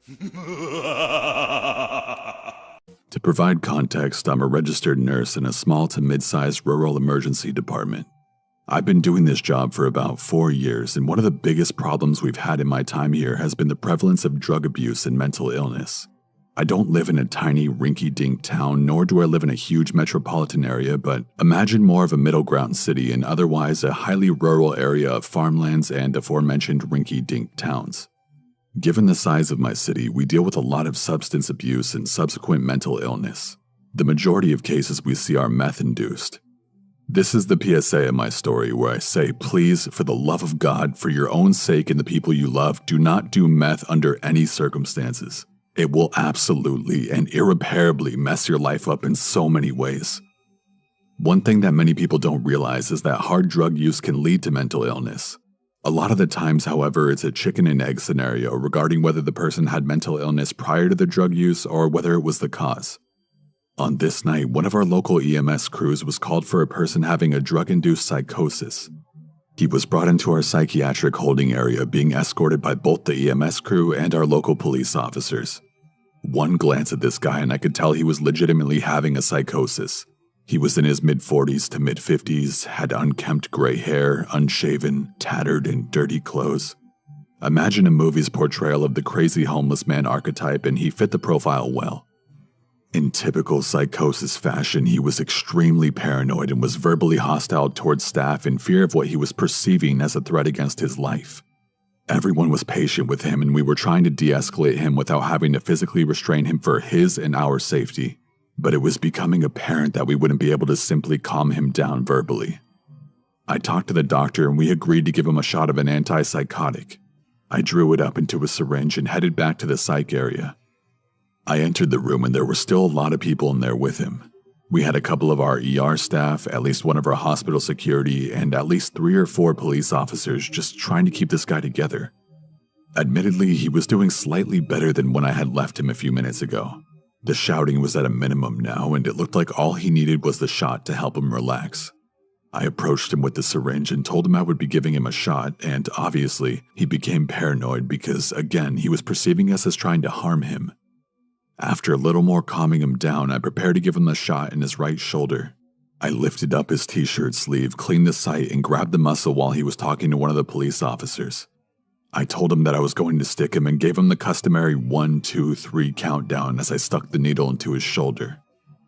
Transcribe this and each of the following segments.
To provide context, I'm a registered nurse in a small to mid-sized rural emergency department. I've been doing this job for about 4 years, and one of the biggest problems we've had in my time here has been the prevalence of drug abuse and mental illness. I don't live in a tiny rinky-dink town, nor do I live in a huge metropolitan area, but imagine more of a middle-ground city and otherwise a highly rural area of farmlands and aforementioned rinky-dink towns. Given the size of my city, we deal with a lot of substance abuse and subsequent mental illness. The majority of cases we see are meth-induced. This is the PSA in my story where I say, please, for the love of God, for your own sake and the people you love, do not do meth under any circumstances. It will absolutely and irreparably mess your life up in so many ways. One thing that many people don't realize is that hard drug use can lead to mental illness. A lot of the times, however, it's a chicken and egg scenario regarding whether the person had mental illness prior to the drug use or whether it was the cause. On this night, one of our local EMS crews was called for a person having a drug-induced psychosis. He was brought into our psychiatric holding area being escorted by both the EMS crew and our local police officers. One glance at this guy and I could tell he was legitimately having a psychosis. He was in his mid-40s to mid-50s, had unkempt gray hair, unshaven, tattered and dirty clothes. Imagine a movie's portrayal of the crazy homeless man archetype and he fit the profile well. In typical psychosis fashion, he was extremely paranoid and was verbally hostile towards staff in fear of what he was perceiving as a threat against his life. Everyone was patient with him and we were trying to de-escalate him without having to physically restrain him for his and our safety. But it was becoming apparent that we wouldn't be able to simply calm him down verbally. I talked to the doctor and we agreed to give him a shot of an antipsychotic. I drew it up into a syringe and headed back to the psych area. I entered the room and there were still a lot of people in there with him. We had a couple of our ER staff, at least one of our hospital security, and at least 3 or 4 police officers just trying to keep this guy together. Admittedly, he was doing slightly better than when I had left him a few minutes ago. The shouting was at a minimum now, and it looked like all he needed was the shot to help him relax. I approached him with the syringe and told him I would be giving him a shot, and obviously, he became paranoid because, again, he was perceiving us as trying to harm him. After a little more calming him down, I prepared to give him the shot in his right shoulder. I lifted up his t-shirt sleeve, cleaned the site, and grabbed the muscle while he was talking to one of the police officers. I told him that I was going to stick him and gave him the customary 1, 2, 3 countdown as I stuck the needle into his shoulder.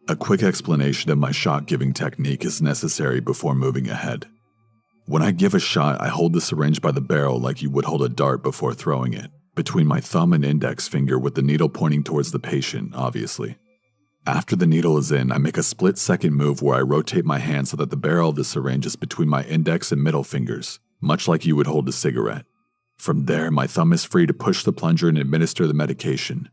A quick explanation of my shot-giving technique is necessary before moving ahead. When I give a shot, I hold the syringe by the barrel like you would hold a dart before throwing it, between my thumb and index finger with the needle pointing towards the patient, obviously. After the needle is in, I make a split-second move where I rotate my hand so that the barrel of the syringe is between my index and middle fingers, much like you would hold a cigarette. From there, my thumb is free to push the plunger and administer the medication.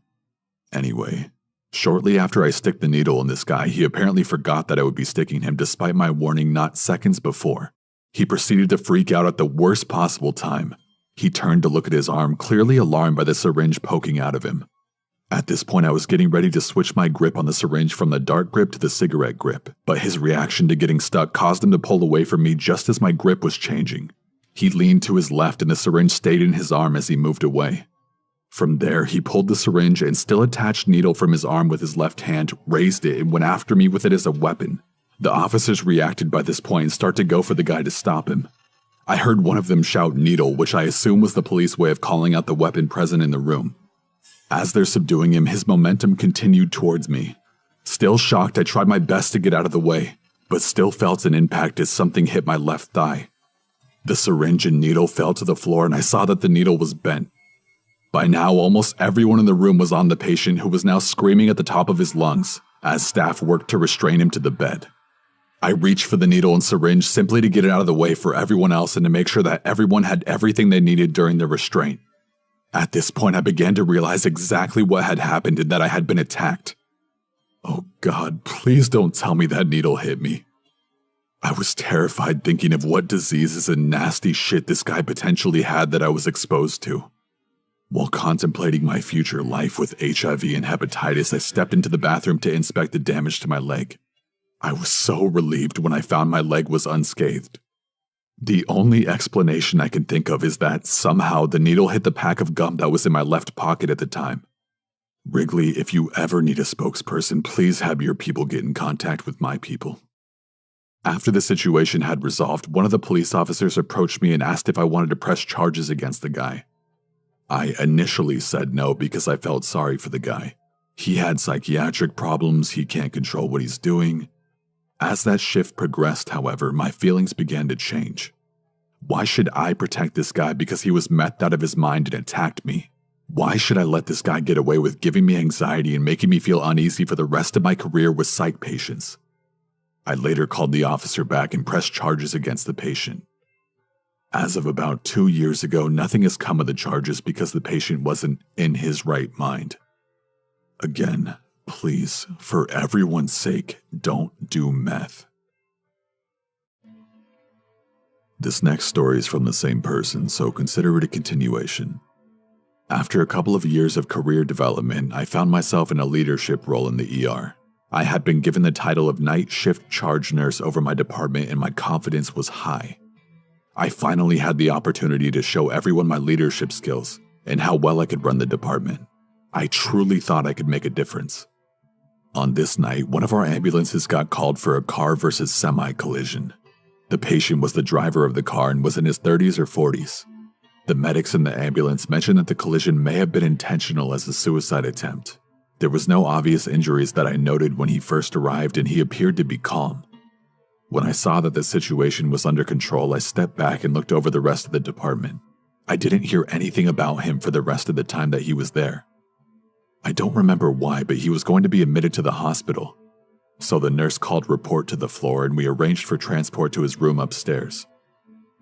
Anyway, shortly after I stick the needle in this guy, he apparently forgot that I would be sticking him despite my warning not seconds before. He proceeded to freak out at the worst possible time. He turned to look at his arm, clearly alarmed by the syringe poking out of him. At this point, I was getting ready to switch my grip on the syringe from the dart grip to the cigarette grip, but his reaction to getting stuck caused him to pull away from me just as my grip was changing. He leaned to his left and the syringe stayed in his arm as he moved away. From there, he pulled the syringe and still attached needle from his arm with his left hand, raised it, and went after me with it as a weapon. The officers reacted by this point and start to go for the guy to stop him. I heard one of them shout needle, which I assume was the police way of calling out the weapon present in the room. As they're subduing him, his momentum continued towards me. Still shocked, I tried my best to get out of the way, but still felt an impact as something hit my left thigh. The syringe and needle fell to the floor and I saw that the needle was bent. By now, almost everyone in the room was on the patient, who was now screaming at the top of his lungs as staff worked to restrain him to the bed. I reached for the needle and syringe simply to get it out of the way for everyone else and to make sure that everyone had everything they needed during the restraint. At this point, I began to realize exactly what had happened and that I had been attacked. Oh God, please don't tell me that needle hit me. I was terrified thinking of what diseases and nasty shit this guy potentially had that I was exposed to. While contemplating my future life with HIV and hepatitis, I stepped into the bathroom to inspect the damage to my leg. I was so relieved when I found my leg was unscathed. The only explanation I can think of is that somehow the needle hit the pack of gum that was in my left pocket at the time, Wrigley, if you ever need a spokesperson, please have your people get in contact with my people. After the situation had resolved, one of the police officers approached me and asked if I wanted to press charges against the guy. I initially said no because I felt sorry for the guy. He had psychiatric problems, he can't control what he's doing. As that shift progressed, however, my feelings began to change. Why should I protect this guy because he was methed out of his mind and attacked me? Why should I let this guy get away with giving me anxiety and making me feel uneasy for the rest of my career with psych patients? I later called the officer back and pressed charges against the patient. As of about 2 years ago, nothing has come of the charges because the patient wasn't in his right mind. Again, please, for everyone's sake, don't do meth. This next story is from the same person, so consider it a continuation. After a couple of years of career development, I found myself in a leadership role in the ER. I had been given the title of night shift charge nurse over my department and my confidence was high. I finally had the opportunity to show everyone my leadership skills and how well I could run the department. I truly thought I could make a difference. On this night, one of our ambulances got called for a car versus semi collision. The patient was the driver of the car and was in his 30s or 40s. The medics in the ambulance mentioned that the collision may have been intentional as a suicide attempt. There was no obvious injuries that I noted when he first arrived and he appeared to be calm. When I saw that the situation was under control, I stepped back and looked over the rest of the department. I didn't hear anything about him for the rest of the time that he was there. I don't remember why, but he was going to be admitted to the hospital. So the nurse called report to the floor and we arranged for transport to his room upstairs.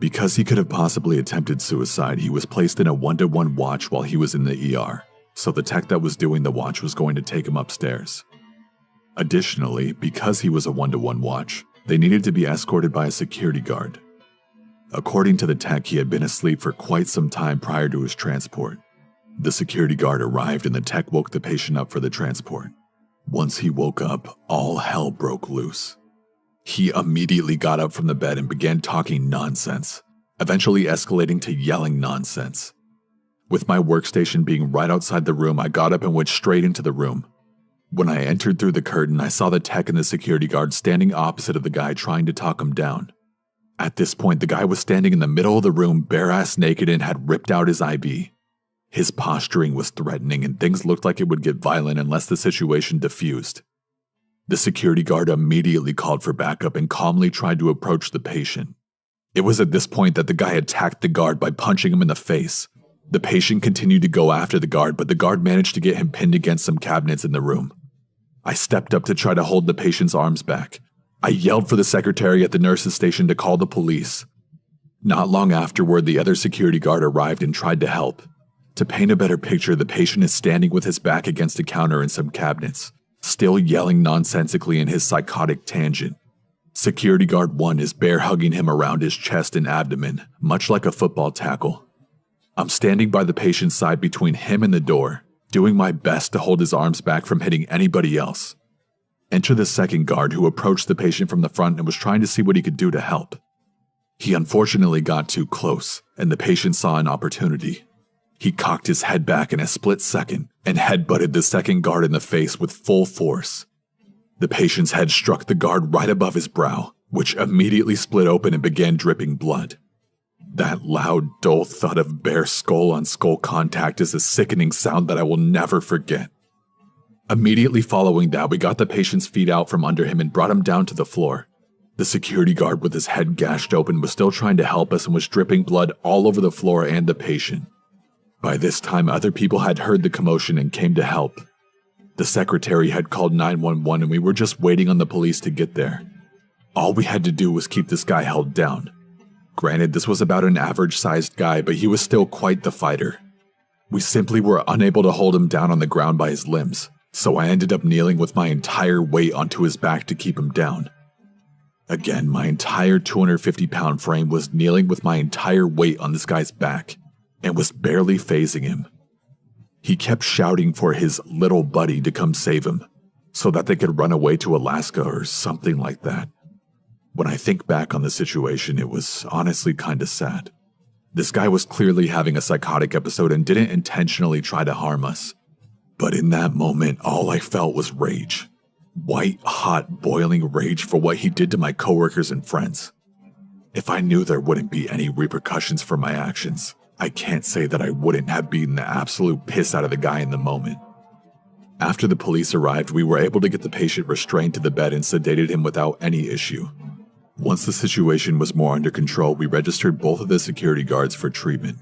Because he could have possibly attempted suicide, he was placed in a 1-to-1 watch while he was in the ER, so the tech that was doing the watch was going to take him upstairs. Additionally, because he was a 1-to-1 watch, they needed to be escorted by a security guard. According to the tech, he had been asleep for quite some time prior to his transport. The security guard arrived and the tech woke the patient up for the transport. Once he woke up, all hell broke loose. He immediately got up from the bed and began talking nonsense, eventually escalating to yelling nonsense. With my workstation being right outside the room, I got up and went straight into the room. When I entered through the curtain, I saw the tech and the security guard standing opposite of the guy trying to talk him down. At this point, the guy was standing in the middle of the room, bare-ass naked, and had ripped out his IV. His posturing was threatening and things looked like it would get violent unless the situation diffused. The security guard immediately called for backup and calmly tried to approach the patient. It was at this point that the guy attacked the guard by punching him in the face. The patient continued to go after the guard, but the guard managed to get him pinned against some cabinets in the room. I stepped up to try to hold the patient's arms back. I yelled for the secretary at the nurse's station to call the police. Not long afterward, the other security guard arrived and tried to help. To paint a better picture, the patient is standing with his back against a counter in some cabinets, still yelling nonsensically in his psychotic tangent. Security guard 1 is bear hugging him around his chest and abdomen, much like a football tackle. I'm standing by the patient's side between him and the door, doing my best to hold his arms back from hitting anybody else. Enter the second guard who approached the patient from the front and was trying to see what he could do to help. He unfortunately got too close, and the patient saw an opportunity. He cocked his head back in a split second and headbutted the second guard in the face with full force. The patient's head struck the guard right above his brow, which immediately split open and began dripping blood. That loud, dull thud of bare skull-on-skull contact is a sickening sound that I will never forget. Immediately following that, we got the patient's feet out from under him and brought him down to the floor. The security guard with his head gashed open was still trying to help us and was dripping blood all over the floor and the patient. By this time, other people had heard the commotion and came to help. The secretary had called 911 and we were just waiting on the police to get there. All we had to do was keep this guy held down. Granted, this was about an average-sized guy, but he was still quite the fighter. We simply were unable to hold him down on the ground by his limbs, so I ended up kneeling with my entire weight onto his back to keep him down. Again, my entire 250-pound frame was kneeling with my entire weight on this guy's back, and was barely phasing him. He kept shouting for his little buddy to come save him, so that they could run away to Alaska or something like that. When I think back on the situation, it was honestly kinda sad. This guy was clearly having a psychotic episode and didn't intentionally try to harm us. But in that moment, all I felt was rage. White, hot, boiling rage for what he did to my coworkers and friends. If I knew there wouldn't be any repercussions for my actions, I can't say that I wouldn't have beaten the absolute piss out of the guy in the moment. After the police arrived, we were able to get the patient restrained to the bed and sedated him without any issue. Once the situation was more under control, we registered both of the security guards for treatment.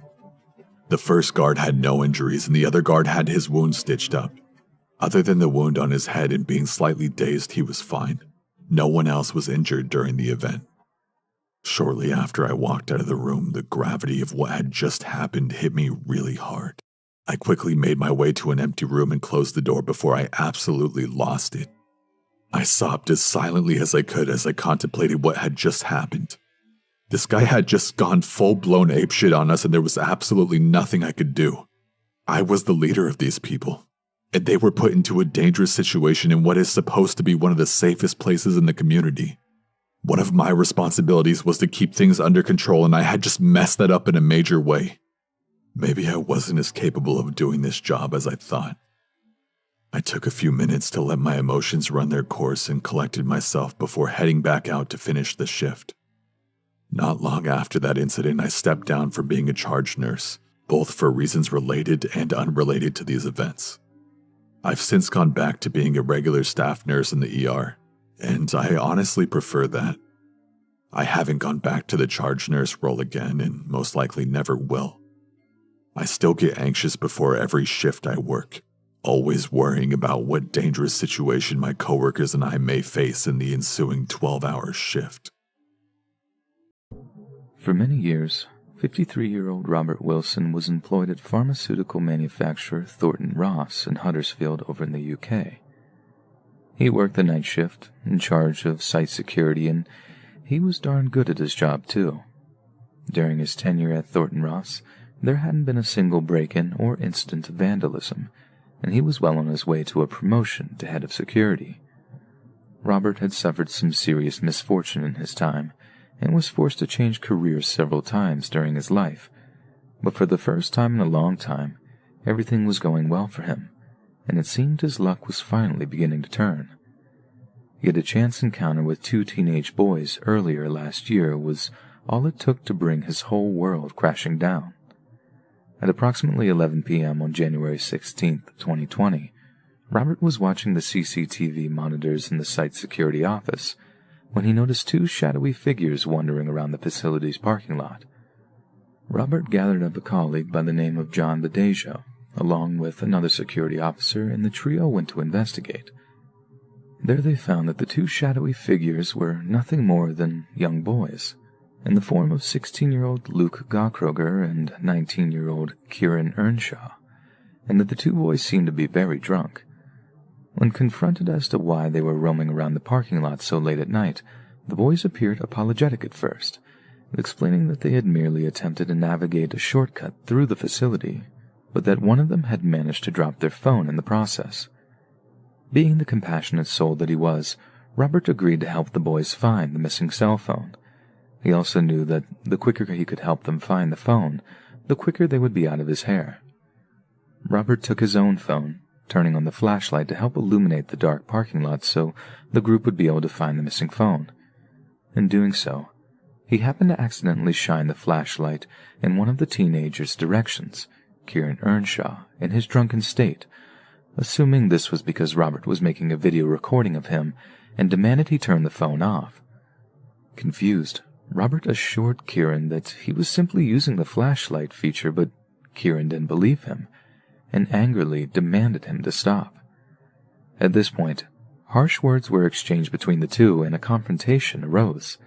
The first guard had no injuries and the other guard had his wound stitched up. Other than the wound on his head and being slightly dazed, he was fine. No one else was injured during the event. Shortly after I walked out of the room, the gravity of what had just happened hit me really hard. I quickly made my way to an empty room and closed the door before I absolutely lost it. I sobbed as silently as I could as I contemplated what had just happened. This guy had just gone full-blown apeshit on us and there was absolutely nothing I could do. I was the leader of these people, and they were put into a dangerous situation in what is supposed to be one of the safest places in the community. One of my responsibilities was to keep things under control, and I had just messed that up in a major way. Maybe I wasn't as capable of doing this job as I thought. I took a few minutes to let my emotions run their course and collected myself before heading back out to finish the shift. Not long after that incident, I stepped down from being a charge nurse, both for reasons related and unrelated to these events. I've since gone back to being a regular staff nurse in the ER, and I honestly prefer that. I haven't gone back to the charge nurse role again and most likely never will. I still get anxious before every shift I work, always worrying about what dangerous situation my coworkers and I may face in the ensuing 12-hour shift. For many years, 53-year-old Robert Wilson was employed at pharmaceutical manufacturer Thornton Ross in Huddersfield over in the UK. He worked the night shift, in charge of site security, and he was darn good at his job too. During his tenure at Thornton Ross, there hadn't been a single break-in or incident of vandalism, and he was well on his way to a promotion to head of security. Robert had suffered some serious misfortune in his time, and was forced to change careers several times during his life, but for the first time in a long time, everything was going well for him, and it seemed his luck was finally beginning to turn. Yet a chance encounter with two teenage boys earlier last year was all it took to bring his whole world crashing down. At approximately 11 p.m. on January 16, 2020, Robert was watching the CCTV monitors in the site security office when he noticed two shadowy figures wandering around the facility's parking lot. Robert gathered up a colleague by the name of John Badejo, along with another security officer, and the trio went to investigate. There they found that the two shadowy figures were nothing more than young boys, in the form of 16-year-old Luke Gawkroger and 19-year-old Kieran Earnshaw, and that the two boys seemed to be very drunk. When confronted as to why they were roaming around the parking lot so late at night, the boys appeared apologetic at first, explaining that they had merely attempted to navigate a shortcut through the facility, but that one of them had managed to drop their phone in the process. Being the compassionate soul that he was, Robert agreed to help the boys find the missing cell phone. He also knew that the quicker he could help them find the phone, the quicker they would be out of his hair. Robert took his own phone, turning on the flashlight to help illuminate the dark parking lot so the group would be able to find the missing phone. In doing so, he happened to accidentally shine the flashlight in one of the teenagers' directions, Kieran Earnshaw, in his drunken state, assuming this was because Robert was making a video recording of him and demanded he turn the phone off. Confused, Robert assured Kieran that he was simply using the flashlight feature, but Kieran didn't believe him, and angrily demanded him to stop. At this point, harsh words were exchanged between the two and a confrontation arose,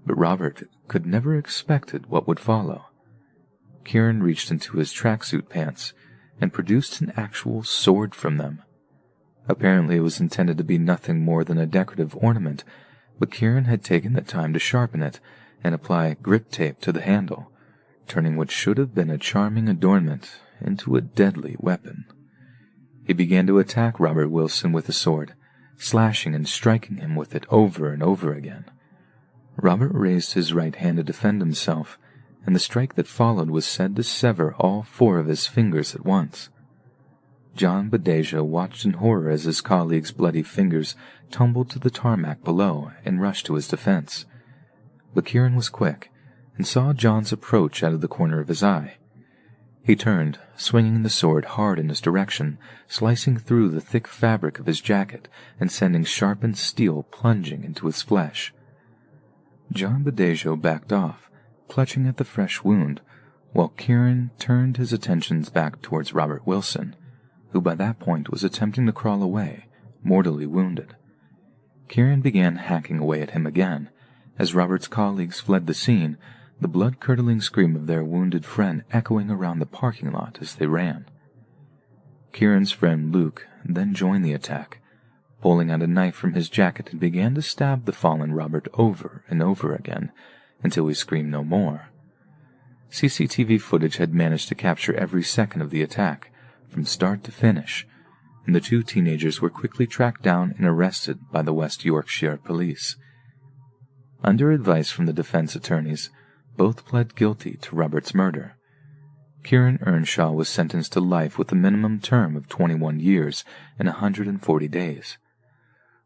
but Robert could never expected what would follow. Kieran reached into his tracksuit pants and produced an actual sword from them. Apparently it was intended to be nothing more than a decorative ornament, but Kieran had taken the time to sharpen it and apply grip tape to the handle, turning what should have been a charming adornment into a deadly weapon. He began to attack Robert Wilson with the sword, slashing and striking him with it over and over again. Robert raised his right hand to defend himself, and the strike that followed was said to sever all 4 of his fingers at once. John Badeja watched in horror as his colleague's bloody fingers tumbled to the tarmac below and rushed to his defense. But Kieran was quick and saw John's approach out of the corner of his eye. He turned, swinging the sword hard in his direction, slicing through the thick fabric of his jacket and sending sharpened steel plunging into his flesh. John Badejo backed off, clutching at the fresh wound, while Kieran turned his attentions back towards Robert Wilson, who by that point was attempting to crawl away, mortally wounded. Kieran began hacking away at him again. As Robert's colleagues fled the scene, the blood-curdling scream of their wounded friend echoing around the parking lot as they ran. Kieran's friend Luke then joined the attack, pulling out a knife from his jacket and began to stab the fallen Robert over and over again until he screamed no more. CCTV footage had managed to capture every second of the attack, from start to finish, and the two teenagers were quickly tracked down and arrested by the West Yorkshire police. Under advice from the defense attorneys, both pled guilty to Robert's murder. Kieran Earnshaw was sentenced to life with a minimum term of 21 years and 140 days.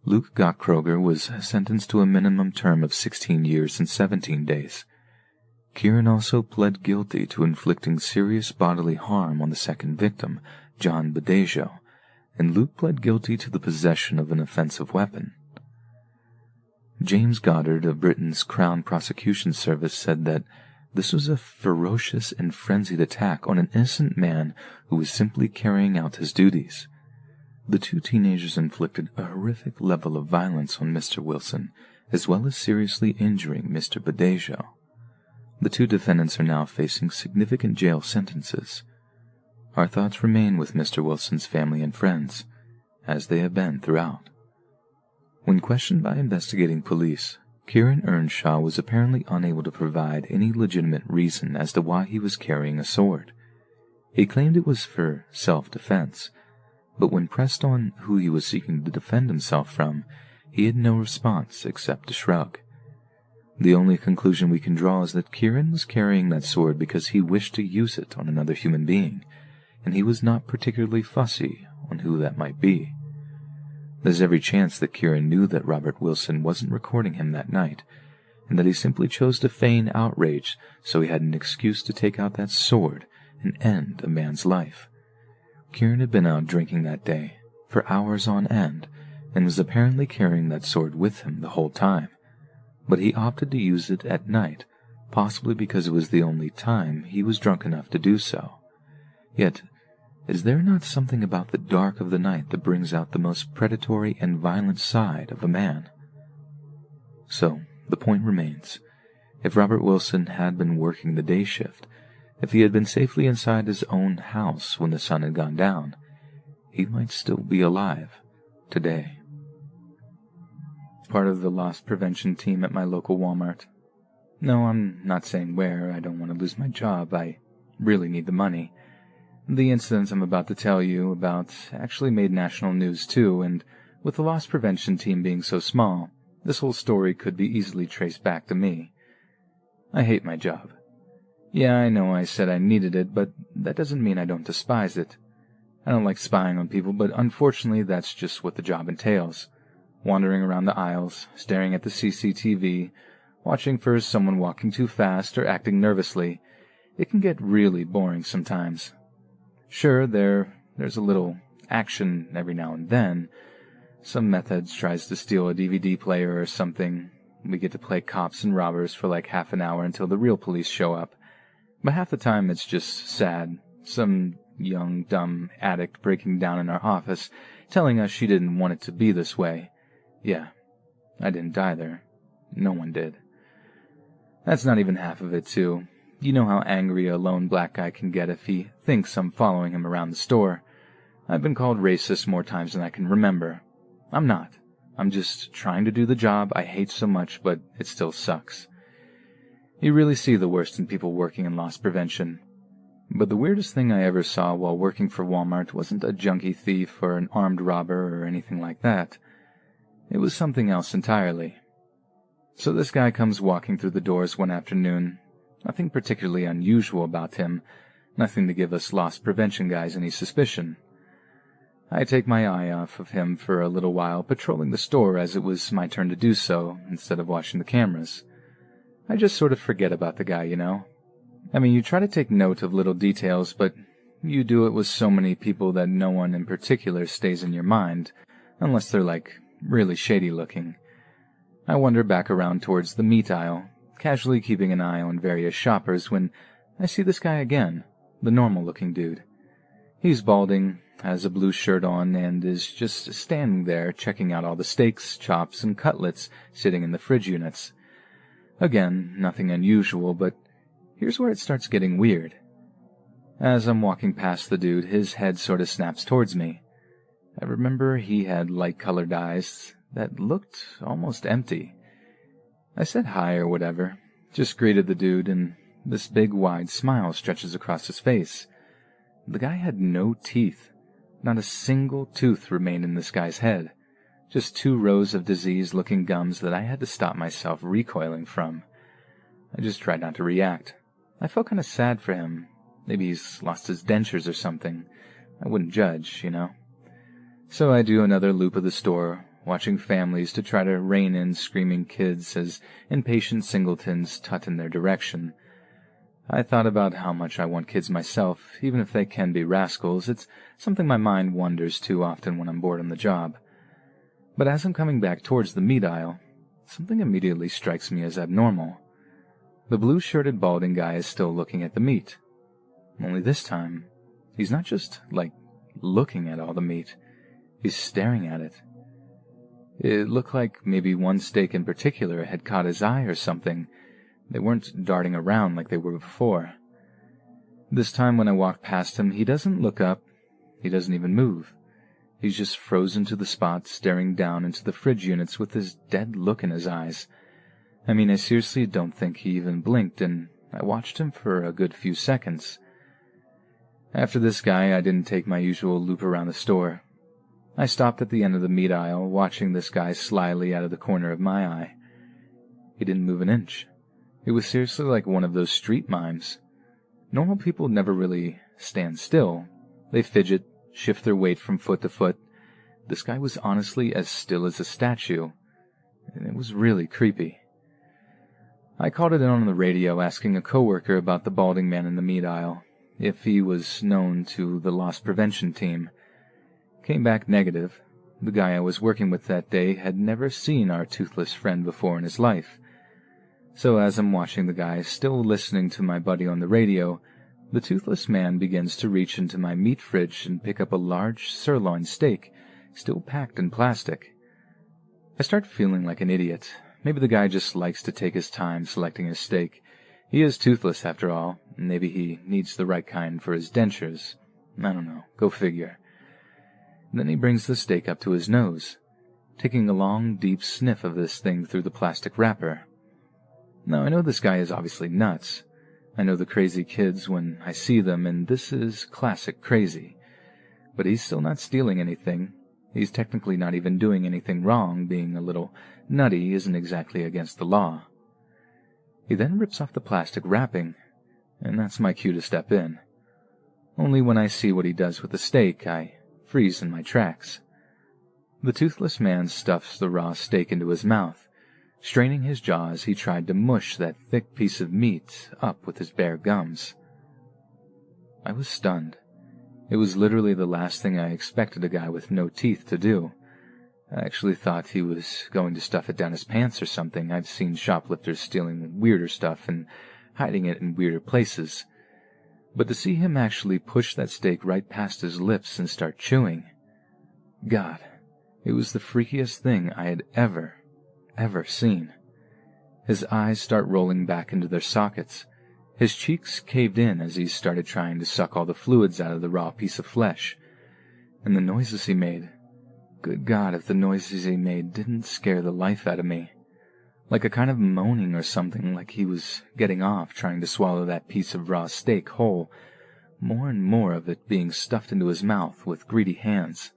Luke Gottkroger was sentenced to a minimum term of 16 years and 17 days. Kieran also pled guilty to inflicting serious bodily harm on the second victim, John Badejo, and Luke pled guilty to the possession of an offensive weapon. James Goddard of Britain's Crown Prosecution Service said that this was a ferocious and frenzied attack on an innocent man who was simply carrying out his duties. The two teenagers inflicted a horrific level of violence on Mr. Wilson, as well as seriously injuring Mr. Badejo. The two defendants are now facing significant jail sentences. Our thoughts remain with Mr. Wilson's family and friends, as they have been throughout. When questioned by investigating police, Kieran Earnshaw was apparently unable to provide any legitimate reason as to why he was carrying a sword. He claimed it was for self-defense, but when pressed on who he was seeking to defend himself from, he had no response except a shrug. The only conclusion we can draw is that Kieran was carrying that sword because he wished to use it on another human being, and he was not particularly fussy on who that might be. There's every chance that Kieran knew that Robert Wilson wasn't recording him that night, and that he simply chose to feign outrage so he had an excuse to take out that sword and end a man's life. Kieran had been out drinking that day, for hours on end, and was apparently carrying that sword with him the whole time, but he opted to use it at night, possibly because it was the only time he was drunk enough to do so. Yet, is there not something about the dark of the night that brings out the most predatory and violent side of a man? So, the point remains. If Robert Wilson had been working the day shift, if he had been safely inside his own house when the sun had gone down, he might still be alive today. Part of the loss prevention team at my local Walmart. No, I'm not saying where. I don't want to lose my job. I really need the money. The incidents I'm about to tell you about actually made national news too, and with the loss prevention team being so small, this whole story could be easily traced back to me. I hate my job. Yeah, I know I said I needed it, but that doesn't mean I don't despise it. I don't like spying on people, but unfortunately that's just what the job entails. Wandering around the aisles, staring at the CCTV, watching for someone walking too fast or acting nervously. It can get really boring sometimes. Sure, there's a little action every now and then. Some meth heads tries to steal a DVD player or something. We get to play cops and robbers for like half an hour until the real police show up. But half the time it's just sad. Some young, dumb addict breaking down in our office, telling us she didn't want it to be this way. Yeah, I didn't either. No one did. That's not even half of it, too. You know how angry a lone black guy can get if he thinks I'm following him around the store. I've been called racist more times than I can remember. I'm not. I'm just trying to do the job I hate so much, but it still sucks. You really see the worst in people working in loss prevention. But the weirdest thing I ever saw while working for Walmart wasn't a junkie thief or an armed robber or anything like that. It was something else entirely. So this guy comes walking through the doors one afternoon. Nothing particularly unusual about him. Nothing to give us loss prevention guys any suspicion. I take my eye off of him for a little while, patrolling the store as it was my turn to do so, instead of watching the cameras. I just sort of forget about the guy, you know? I mean, you try to take note of little details, but you do it with so many people that no one in particular stays in your mind, unless they're, like, really shady looking. I wander back around towards the meat aisle, casually keeping an eye on various shoppers when I see this guy again, the normal-looking dude. He's balding, has a blue shirt on, and is just standing there checking out all the steaks, chops, and cutlets sitting in the fridge units. Again, nothing unusual, but here's where it starts getting weird. As I'm walking past the dude, his head sort of snaps towards me. I remember he had light-colored eyes that looked almost empty. I said hi or whatever, just greeted the dude, and this big wide smile stretches across his face. The guy had no teeth. Not a single tooth remained in this guy's head. Just 2 rows of diseased-looking gums that I had to stop myself recoiling from. I just tried not to react. I felt kind of sad for him. Maybe he's lost his dentures or something. I wouldn't judge, you know. So I do another loop of the store, watching families to try to rein in screaming kids as impatient singletons tut in their direction. I thought about how much I want kids myself, even if they can be rascals. It's something my mind wanders too often when I'm bored on the job. But as I'm coming back towards the meat aisle, something immediately strikes me as abnormal. The blue-shirted balding guy is still looking at the meat. Only this time, he's not just, looking at all the meat. He's staring at it. It looked like maybe one steak in particular had caught his eye or something. They weren't darting around like they were before. This time when I walk past him, he doesn't look up. He doesn't even move. He's just frozen to the spot, staring down into the fridge units with this dead look in his eyes. I mean, I seriously don't think he even blinked, and I watched him for a good few seconds. After this guy, I didn't take my usual loop around the store. I stopped at the end of the meat aisle, watching this guy slyly out of the corner of my eye. He didn't move an inch. It was seriously like one of those street mimes. Normal people never really stand still. They fidget, shift their weight from foot to foot. This guy was honestly as still as a statue, and it was really creepy. I called it in on the radio, asking a coworker about the balding man in the meat aisle, if he was known to the loss prevention team. Came back negative. The guy I was working with that day had never seen our toothless friend before in his life. So as I'm watching the guy, still listening to my buddy on the radio, the toothless man begins to reach into my meat fridge and pick up a large sirloin steak, still packed in plastic. I start feeling like an idiot. Maybe the guy just likes to take his time selecting his steak. He is toothless after all, and maybe he needs the right kind for his dentures. I don't know, go figure. Then he brings the steak up to his nose, taking a long, deep sniff of this thing through the plastic wrapper. Now, I know this guy is obviously nuts. I know the crazy kids when I see them, and this is classic crazy. But he's still not stealing anything. He's technically not even doing anything wrong. Being a little nutty isn't exactly against the law. He then rips off the plastic wrapping, and that's my cue to step in. Only when I see what he does with the steak, I freeze in my tracks. The toothless man stuffs the raw steak into his mouth. Straining his jaws, he tried to mush that thick piece of meat up with his bare gums. I was stunned. It was literally the last thing I expected a guy with no teeth to do. I actually thought he was going to stuff it down his pants or something. I've seen shoplifters stealing weirder stuff and hiding it in weirder places. But to see him actually push that steak right past his lips and start chewing... God, it was the freakiest thing I had ever seen. His eyes start rolling back into their sockets. His cheeks caved in as he started trying to suck all the fluids out of the raw piece of flesh. And the noises he made... Good God, if the noises he made didn't scare the life out of me. Like a kind of moaning or something, like he was getting off trying to swallow that piece of raw steak whole, more and more of it being stuffed into his mouth with greedy hands.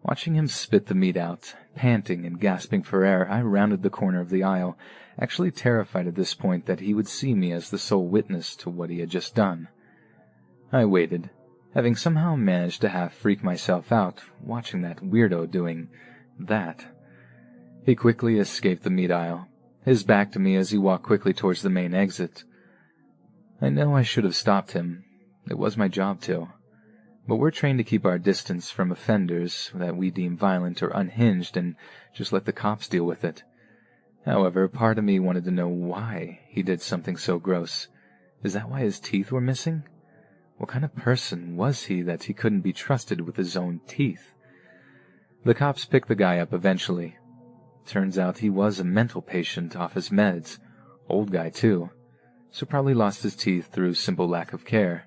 Watching him spit the meat out, panting and gasping for air, I rounded the corner of the aisle, actually terrified at this point that he would see me as the sole witness to what he had just done. I waited, having somehow managed to half freak myself out watching that weirdo doing that. He quickly escaped the meat aisle, his back to me as he walked quickly towards the main exit. I know I should have stopped him. It was my job to. But we're trained to keep our distance from offenders that we deem violent or unhinged and just let the cops deal with it. However, part of me wanted to know why he did something so gross. Is that why his teeth were missing? What kind of person was he that he couldn't be trusted with his own teeth? The cops picked the guy up eventually. Turns out he was a mental patient off his meds. Old guy, too. So probably lost his teeth through simple lack of care.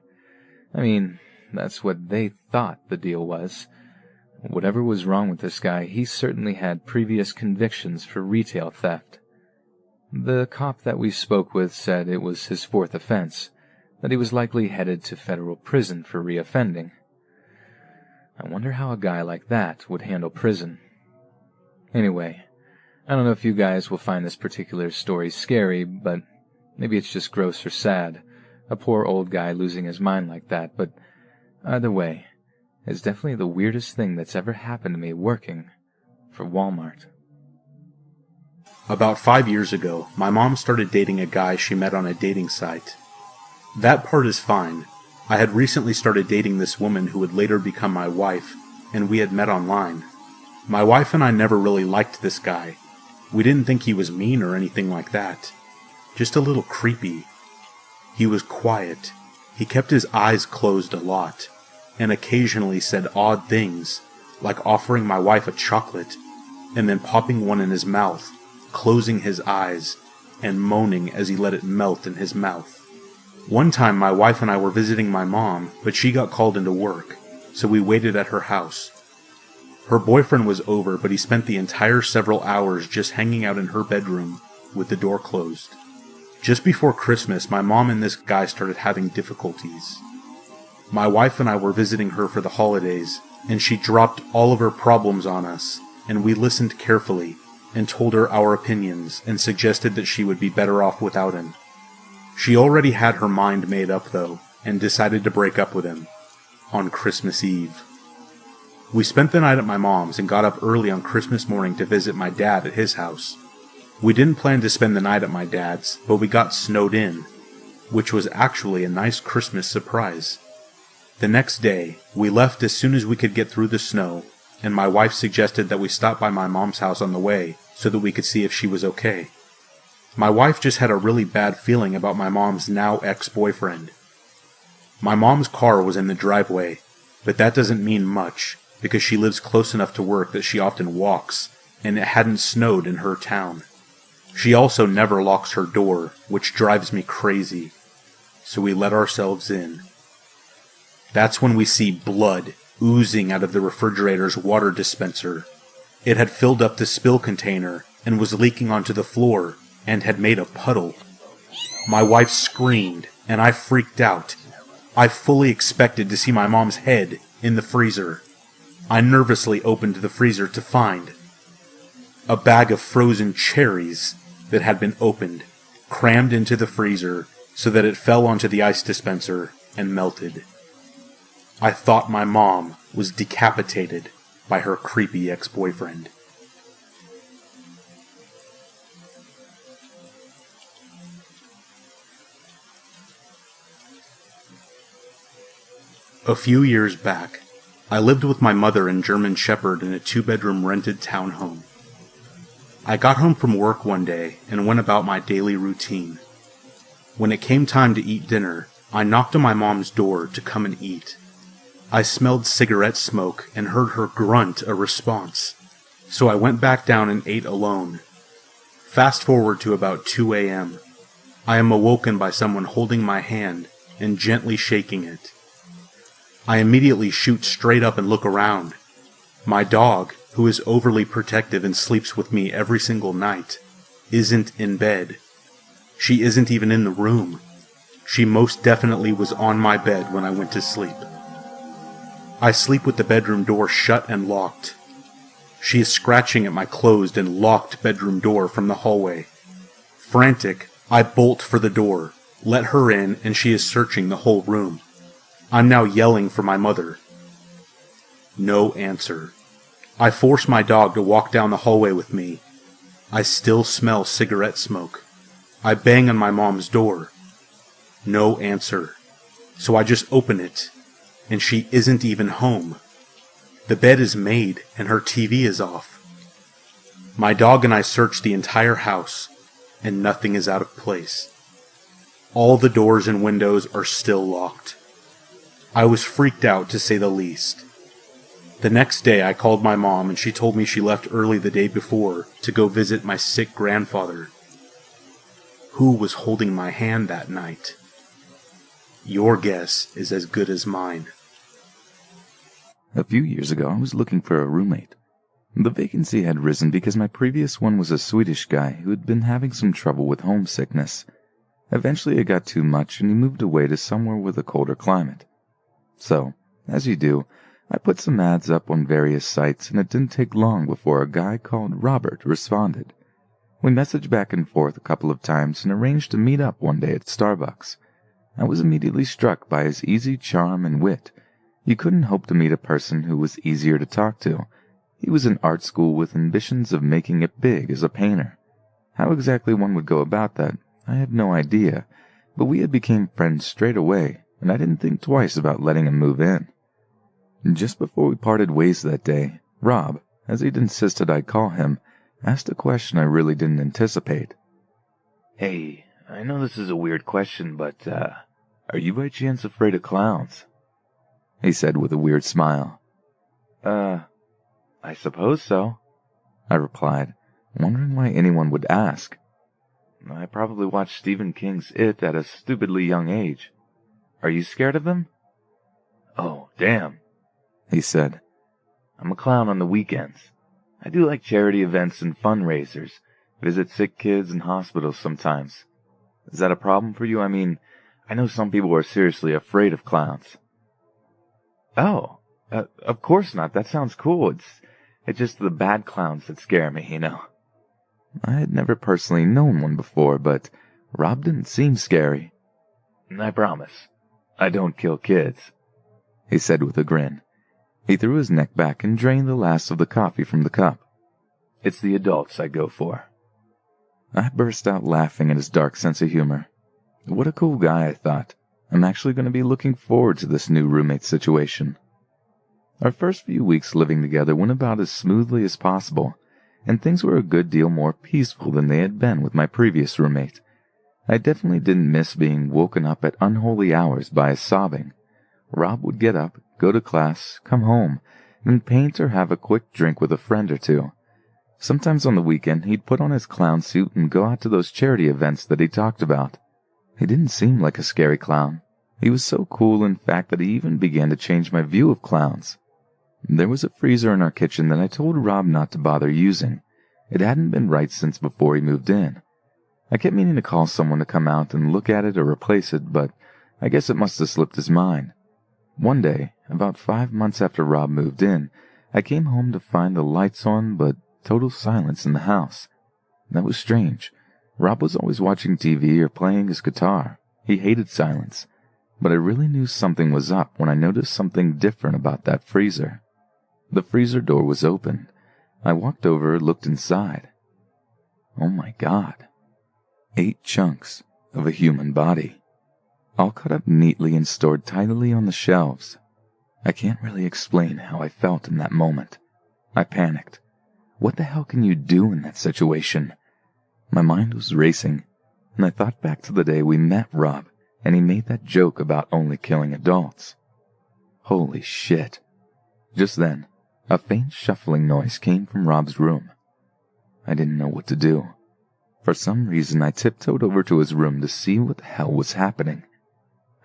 I mean, that's what they thought the deal was. Whatever was wrong with this guy, he certainly had previous convictions for retail theft. The cop that we spoke with said it was his 4th offense, that he was likely headed to federal prison for reoffending. I wonder how a guy like that would handle prison. Anyway, I don't know if you guys will find this particular story scary, but maybe it's just gross or sad, a poor old guy losing his mind like that, but either way, it's definitely the weirdest thing that's ever happened to me working for Walmart. About 5 years ago, my mom started dating a guy she met on a dating site. That part is fine. I had recently started dating this woman who would later become my wife, and we had met online. My wife and I never really liked this guy. We didn't think he was mean or anything like that. Just a little creepy. He was quiet. He kept his eyes closed a lot, and occasionally said odd things, like offering my wife a chocolate, and then popping one in his mouth, closing his eyes, and moaning as he let it melt in his mouth. One time my wife and I were visiting my mom, but she got called into work, so we waited at her house. Her boyfriend was over, but he spent the entire several hours just hanging out in her bedroom, with the door closed. Just before Christmas, my mom and this guy started having difficulties. My wife and I were visiting her for the holidays, and she dropped all of her problems on us, and we listened carefully, and told her our opinions, and suggested that she would be better off without him. She already had her mind made up, though, and decided to break up with him, on Christmas Eve. We spent the night at my mom's and got up early on Christmas morning to visit my dad at his house. We didn't plan to spend the night at my dad's, but we got snowed in, which was actually a nice Christmas surprise. The next day, we left as soon as we could get through the snow, and my wife suggested that we stop by my mom's house on the way so that we could see if she was okay. My wife just had a really bad feeling about my mom's now ex-boyfriend. My mom's car was in the driveway, but that doesn't mean much, because she lives close enough to work that she often walks, and it hadn't snowed in her town. She also never locks her door, which drives me crazy, so we let ourselves in. That's when we see blood oozing out of the refrigerator's water dispenser. It had filled up the spill container and was leaking onto the floor, and had made a puddle. My wife screamed, and I freaked out. I fully expected to see my mom's head in the freezer. I nervously opened the freezer to find a bag of frozen cherries that had been opened, crammed into the freezer so that it fell onto the ice dispenser and melted. I thought my mom was decapitated by her creepy ex-boyfriend. A few years back, I lived with my mother and German Shepherd in a 2-bedroom rented townhome. I got home from work one day and went about my daily routine. When it came time to eat dinner, I knocked on my mom's door to come and eat. I smelled cigarette smoke and heard her grunt a response, so I went back down and ate alone. Fast forward to about 2 a.m. I am awoken by someone holding my hand and gently shaking it. I immediately shoot straight up and look around. My dog, who is overly protective and sleeps with me every single night, isn't in bed. She isn't even in the room. She most definitely was on my bed when I went to sleep. I sleep with the bedroom door shut and locked. She is scratching at my closed and locked bedroom door from the hallway. Frantic, I bolt for the door, let her in, and she is searching the whole room. I'm now yelling for my mother. No answer. I force my dog to walk down the hallway with me. I still smell cigarette smoke. I bang on my mom's door. No answer. So I just open it, and she isn't even home. The bed is made, and her TV is off. My dog and I search the entire house, and nothing is out of place. All the doors and windows are still locked. I was freaked out, to say the least. The next day I called my mom, and she told me she left early the day before to go visit my sick grandfather. Who was holding my hand that night? Your guess is as good as mine. A few years ago, I was looking for a roommate. The vacancy had risen because my previous one was a Swedish guy who had been having some trouble with homesickness. Eventually it got too much and he moved away to somewhere with a colder climate. So, as you do, I put some ads up on various sites, and it didn't take long before a guy called Robert responded. We messaged back and forth a couple of times and arranged to meet up one day at Starbucks. I was immediately struck by his easy charm and wit. You couldn't hope to meet a person who was easier to talk to. He was in art school with ambitions of making it big as a painter. How exactly one would go about that, I have no idea, but we had become friends straight away, and I didn't think twice about letting him move in. Just before we parted ways that day, Rob, as he'd insisted I call him, asked a question I really didn't anticipate. "Hey, I know this is a weird question, but, are you by chance afraid of clowns?" He said with a weird smile. I suppose so," I replied, wondering why anyone would ask. "I probably watched Stephen King's It at a stupidly young age. Are you scared of them?" "Oh, damn," he said. "I'm a clown on the weekends. I do like charity events and fundraisers, visit sick kids in hospitals sometimes. Is that a problem for you? I mean, I know some people are seriously afraid of clowns." "Oh, of course not. That sounds cool. It's just the bad clowns that scare me, you know." I had never personally known one before, but Rob didn't seem scary. "I promise, I don't kill kids," he said with a grin. He threw his neck back and drained the last of the coffee from the cup. "It's the adults I go for." I burst out laughing at his dark sense of humor. What a cool guy, I thought. I'm actually going to be looking forward to this new roommate situation. Our first few weeks living together went about as smoothly as possible, and things were a good deal more peaceful than they had been with my previous roommate. I definitely didn't miss being woken up at unholy hours by his sobbing. Rob would get up, go to class, come home, then paint or have a quick drink with a friend or two. Sometimes on the weekend he'd put on his clown suit and go out to those charity events that he talked about. He didn't seem like a scary clown. He was so cool, in fact, that he even began to change my view of clowns. There was a freezer in our kitchen that I told Rob not to bother using. It hadn't been right since before he moved in. I kept meaning to call someone to come out and look at it or replace it, but I guess it must have slipped his mind. One day, about 5 months after Rob moved in, I came home to find the lights on but total silence in the house. That was strange. Rob was always watching TV or playing his guitar. He hated silence. But I really knew something was up when I noticed something different about that freezer. The freezer door was open. I walked over, looked inside. Oh my God. 8 chunks of a human body, all cut up neatly and stored tidily on the shelves. I can't really explain how I felt in that moment. I panicked. What the hell can you do in that situation? My mind was racing, and I thought back to the day we met Rob, and he made that joke about only killing adults. Holy shit. Just then, a faint shuffling noise came from Rob's room. I didn't know what to do. For some reason, I tiptoed over to his room to see what the hell was happening.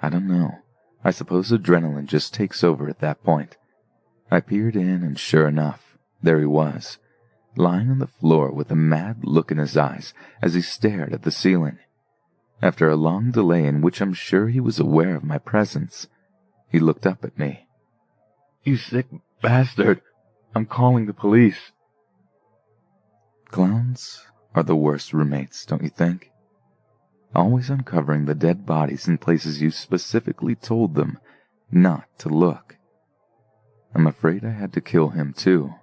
I don't know. I suppose adrenaline just takes over at that point. I peered in, and sure enough, there he was, lying on the floor with a mad look in his eyes as he stared at the ceiling. After a long delay in which I'm sure he was aware of my presence, he looked up at me. "You sick bastard! I'm calling the police." Clowns are the worst roommates, don't you think? Always uncovering the dead bodies in places you specifically told them not to look. I'm afraid I had to kill him too.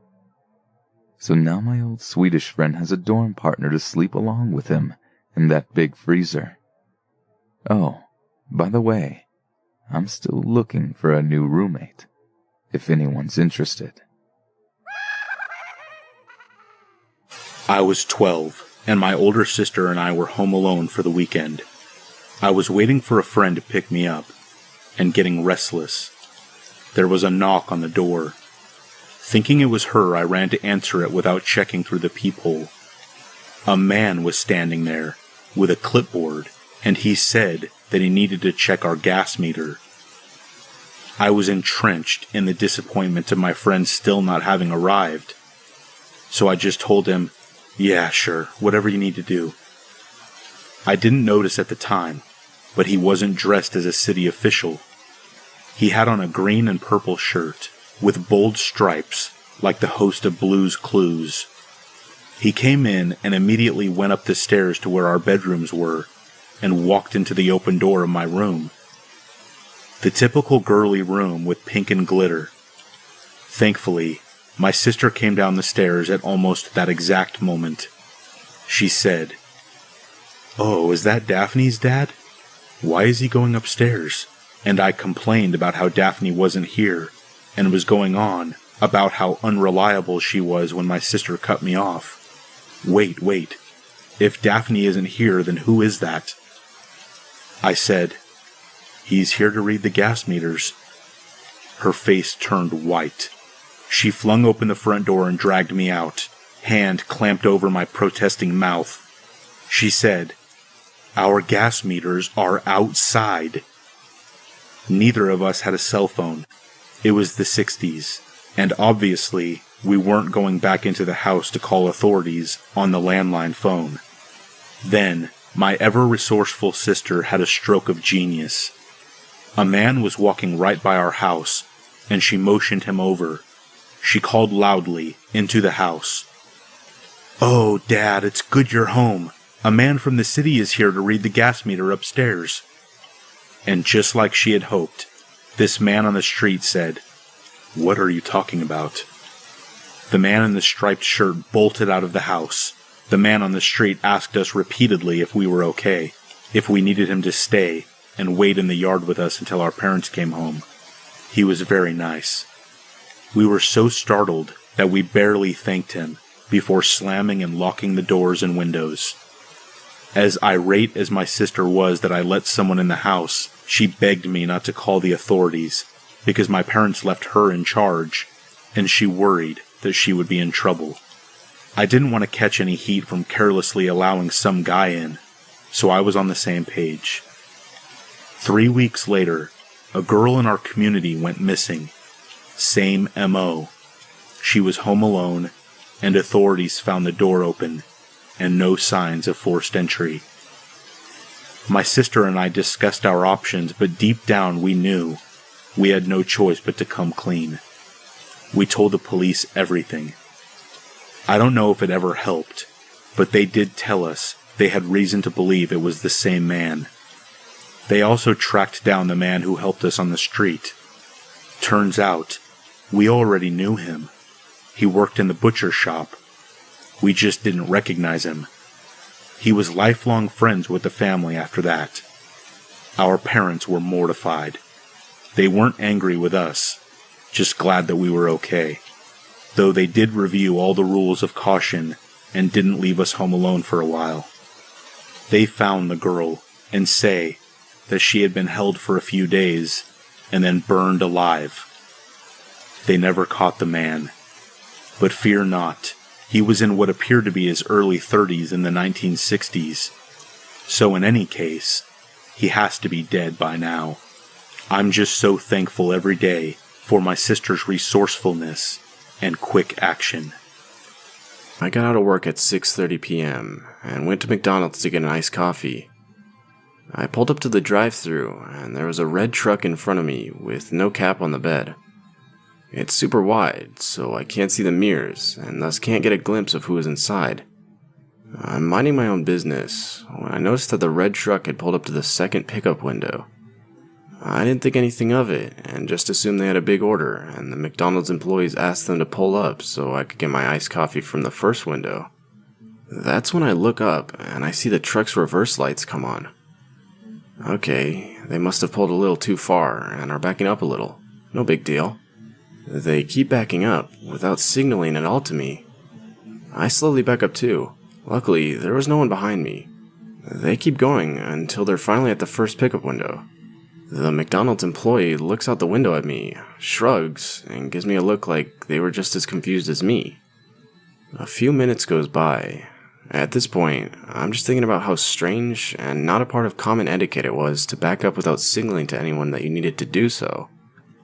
So now my old Swedish friend has a dorm partner to sleep along with him in that big freezer. Oh, by the way, I'm still looking for a new roommate, if anyone's interested. I was 12, and my older sister and I were home alone for the weekend. I was waiting for a friend to pick me up, and getting restless. There was a knock on the door. Thinking it was her, I ran to answer it without checking through the peephole. A man was standing there, with a clipboard, and he said that he needed to check our gas meter. I was entrenched in the disappointment of my friend still not having arrived. So I just told him, "Yeah, sure, whatever you need to do." I didn't notice at the time, but he wasn't dressed as a city official. He had on a green and purple shirt, with bold stripes, like the host of Blue's Clues. He came in and immediately went up the stairs to where our bedrooms were, and walked into the open door of my room. The typical girly room with pink and glitter. Thankfully, my sister came down the stairs at almost that exact moment. She said, "Oh, is that Daphne's dad? Why is he going upstairs?" And I complained about how Daphne wasn't here, and was going on about how unreliable she was when my sister cut me off. Wait. If Daphne isn't here, then who is that? I said, "He's here to read the gas meters." Her face turned white. She flung open the front door and dragged me out, hand clamped over my protesting mouth. She said, "Our gas meters are outside." Neither of us had a cell phone. It was the 60s, and obviously we weren't going back into the house to call authorities on the landline phone. Then, my ever-resourceful sister had a stroke of genius. A man was walking right by our house, and she motioned him over. She called loudly into the house, "Oh, Dad, it's good you're home. A man from the city is here to read the gas meter upstairs." And just like she had hoped, this man on the street said, "What are you talking about?" The man in the striped shirt bolted out of the house. The man on the street asked us repeatedly if we were okay, if we needed him to stay and wait in the yard with us until our parents came home. He was very nice. We were so startled that we barely thanked him before slamming and locking the doors and windows. As irate as my sister was that I let someone in the house, she begged me not to call the authorities because my parents left her in charge, and she worried that she would be in trouble. I didn't want to catch any heat from carelessly allowing some guy in, so I was on the same page. 3 weeks later, a girl in our community went missing. Same MO. She was home alone, and authorities found the door open, and no signs of forced entry. My sister and I discussed our options, but deep down we knew we had no choice but to come clean. We told the police everything. I don't know if it ever helped, but they did tell us they had reason to believe it was the same man. They also tracked down the man who helped us on the street. Turns out, we already knew him. He worked in the butcher shop. We just didn't recognize him. He was lifelong friends with the family after that. Our parents were mortified. They weren't angry with us, just glad that we were okay. Though they did review all the rules of caution and didn't leave us home alone for a while. They found the girl and say that she had been held for a few days and then burned alive. They never caught the man. But fear not, he was in what appeared to be his early 30s in the 1960s. So in any case, he has to be dead by now. I'm just so thankful every day for my sister's resourcefulness and quick action. I got out of work at 6:30 p.m. and went to McDonald's to get an iced coffee. I pulled up to the drive-thru and there was a red truck in front of me with no cap on the bed. It's super wide, so I can't see the mirrors and thus can't get a glimpse of who is inside. I'm minding my own business when I noticed that the red truck had pulled up to the second pickup window. I didn't think anything of it, and just assumed they had a big order, and the McDonald's employees asked them to pull up so I could get my iced coffee from the first window. That's when I look up, and I see the truck's reverse lights come on. Okay, they must have pulled a little too far, and are backing up a little. No big deal. They keep backing up, without signaling at all to me. I slowly back up too. Luckily, there was no one behind me. They keep going until they're finally at the first pickup window. The McDonald's employee looks out the window at me, shrugs, and gives me a look like they were just as confused as me. A few minutes goes by. At this point, I'm just thinking about how strange and not a part of common etiquette it was to back up without signaling to anyone that you needed to do so.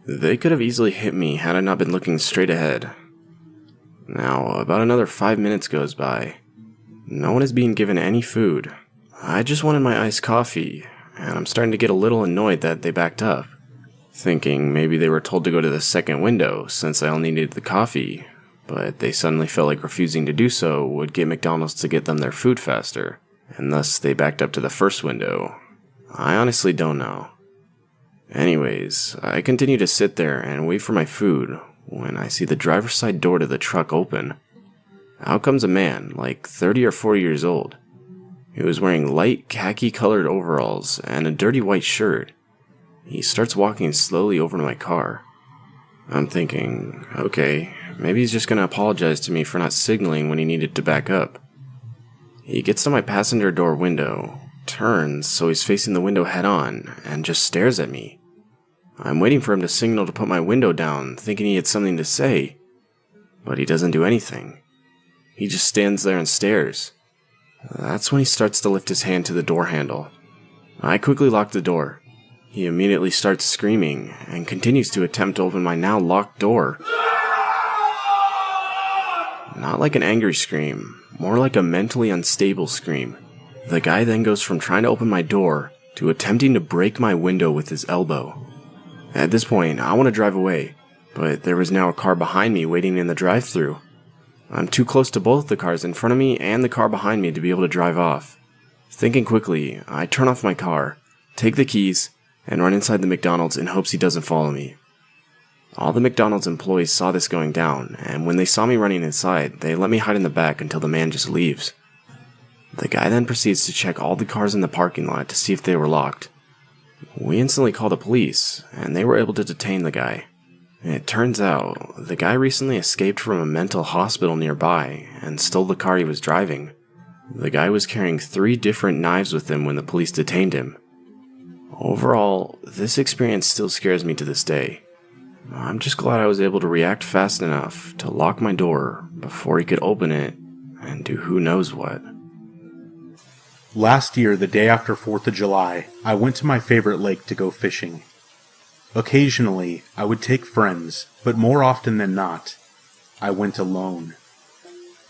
They could have easily hit me had I not been looking straight ahead. Now, about another 5 minutes goes by. No one is being given any food. I just wanted my iced coffee, and I'm starting to get a little annoyed that they backed up, thinking maybe they were told to go to the second window since I only needed the coffee, but they suddenly felt like refusing to do so would get McDonald's to get them their food faster, and thus they backed up to the first window. I honestly don't know. Anyways, I continue to sit there and wait for my food when I see the driver's side door to the truck open. Out comes a man, like 30 or 40 years old. He was wearing light khaki-colored overalls and a dirty white shirt. He starts walking slowly over to my car. I'm thinking, okay, maybe he's just going to apologize to me for not signaling when he needed to back up. He gets to my passenger door window, turns so he's facing the window head-on, and just stares at me. I'm waiting for him to signal to put my window down, thinking he had something to say. But he doesn't do anything. He just stands there and stares. That's when he starts to lift his hand to the door handle. I quickly lock the door. He immediately starts screaming and continues to attempt to open my now locked door. Not like an angry scream, more like a mentally unstable scream. The guy then goes from trying to open my door to attempting to break my window with his elbow. At this point, I want to drive away, but there was now a car behind me waiting in the drive-thru. I'm too close to both the cars in front of me and the car behind me to be able to drive off. Thinking quickly, I turn off my car, take the keys, and run inside the McDonald's in hopes he doesn't follow me. All the McDonald's employees saw this going down, and when they saw me running inside, they let me hide in the back until the man just leaves. The guy then proceeds to check all the cars in the parking lot to see if they were locked. We instantly called the police, and they were able to detain the guy. It turns out, the guy recently escaped from a mental hospital nearby and stole the car he was driving. The guy was carrying 3 different knives with him when the police detained him. Overall, this experience still scares me to this day. I'm just glad I was able to react fast enough to lock my door before he could open it and do who knows what. Last year, the day after 4th of July, I went to my favorite lake to go fishing. Occasionally, I would take friends, but more often than not, I went alone.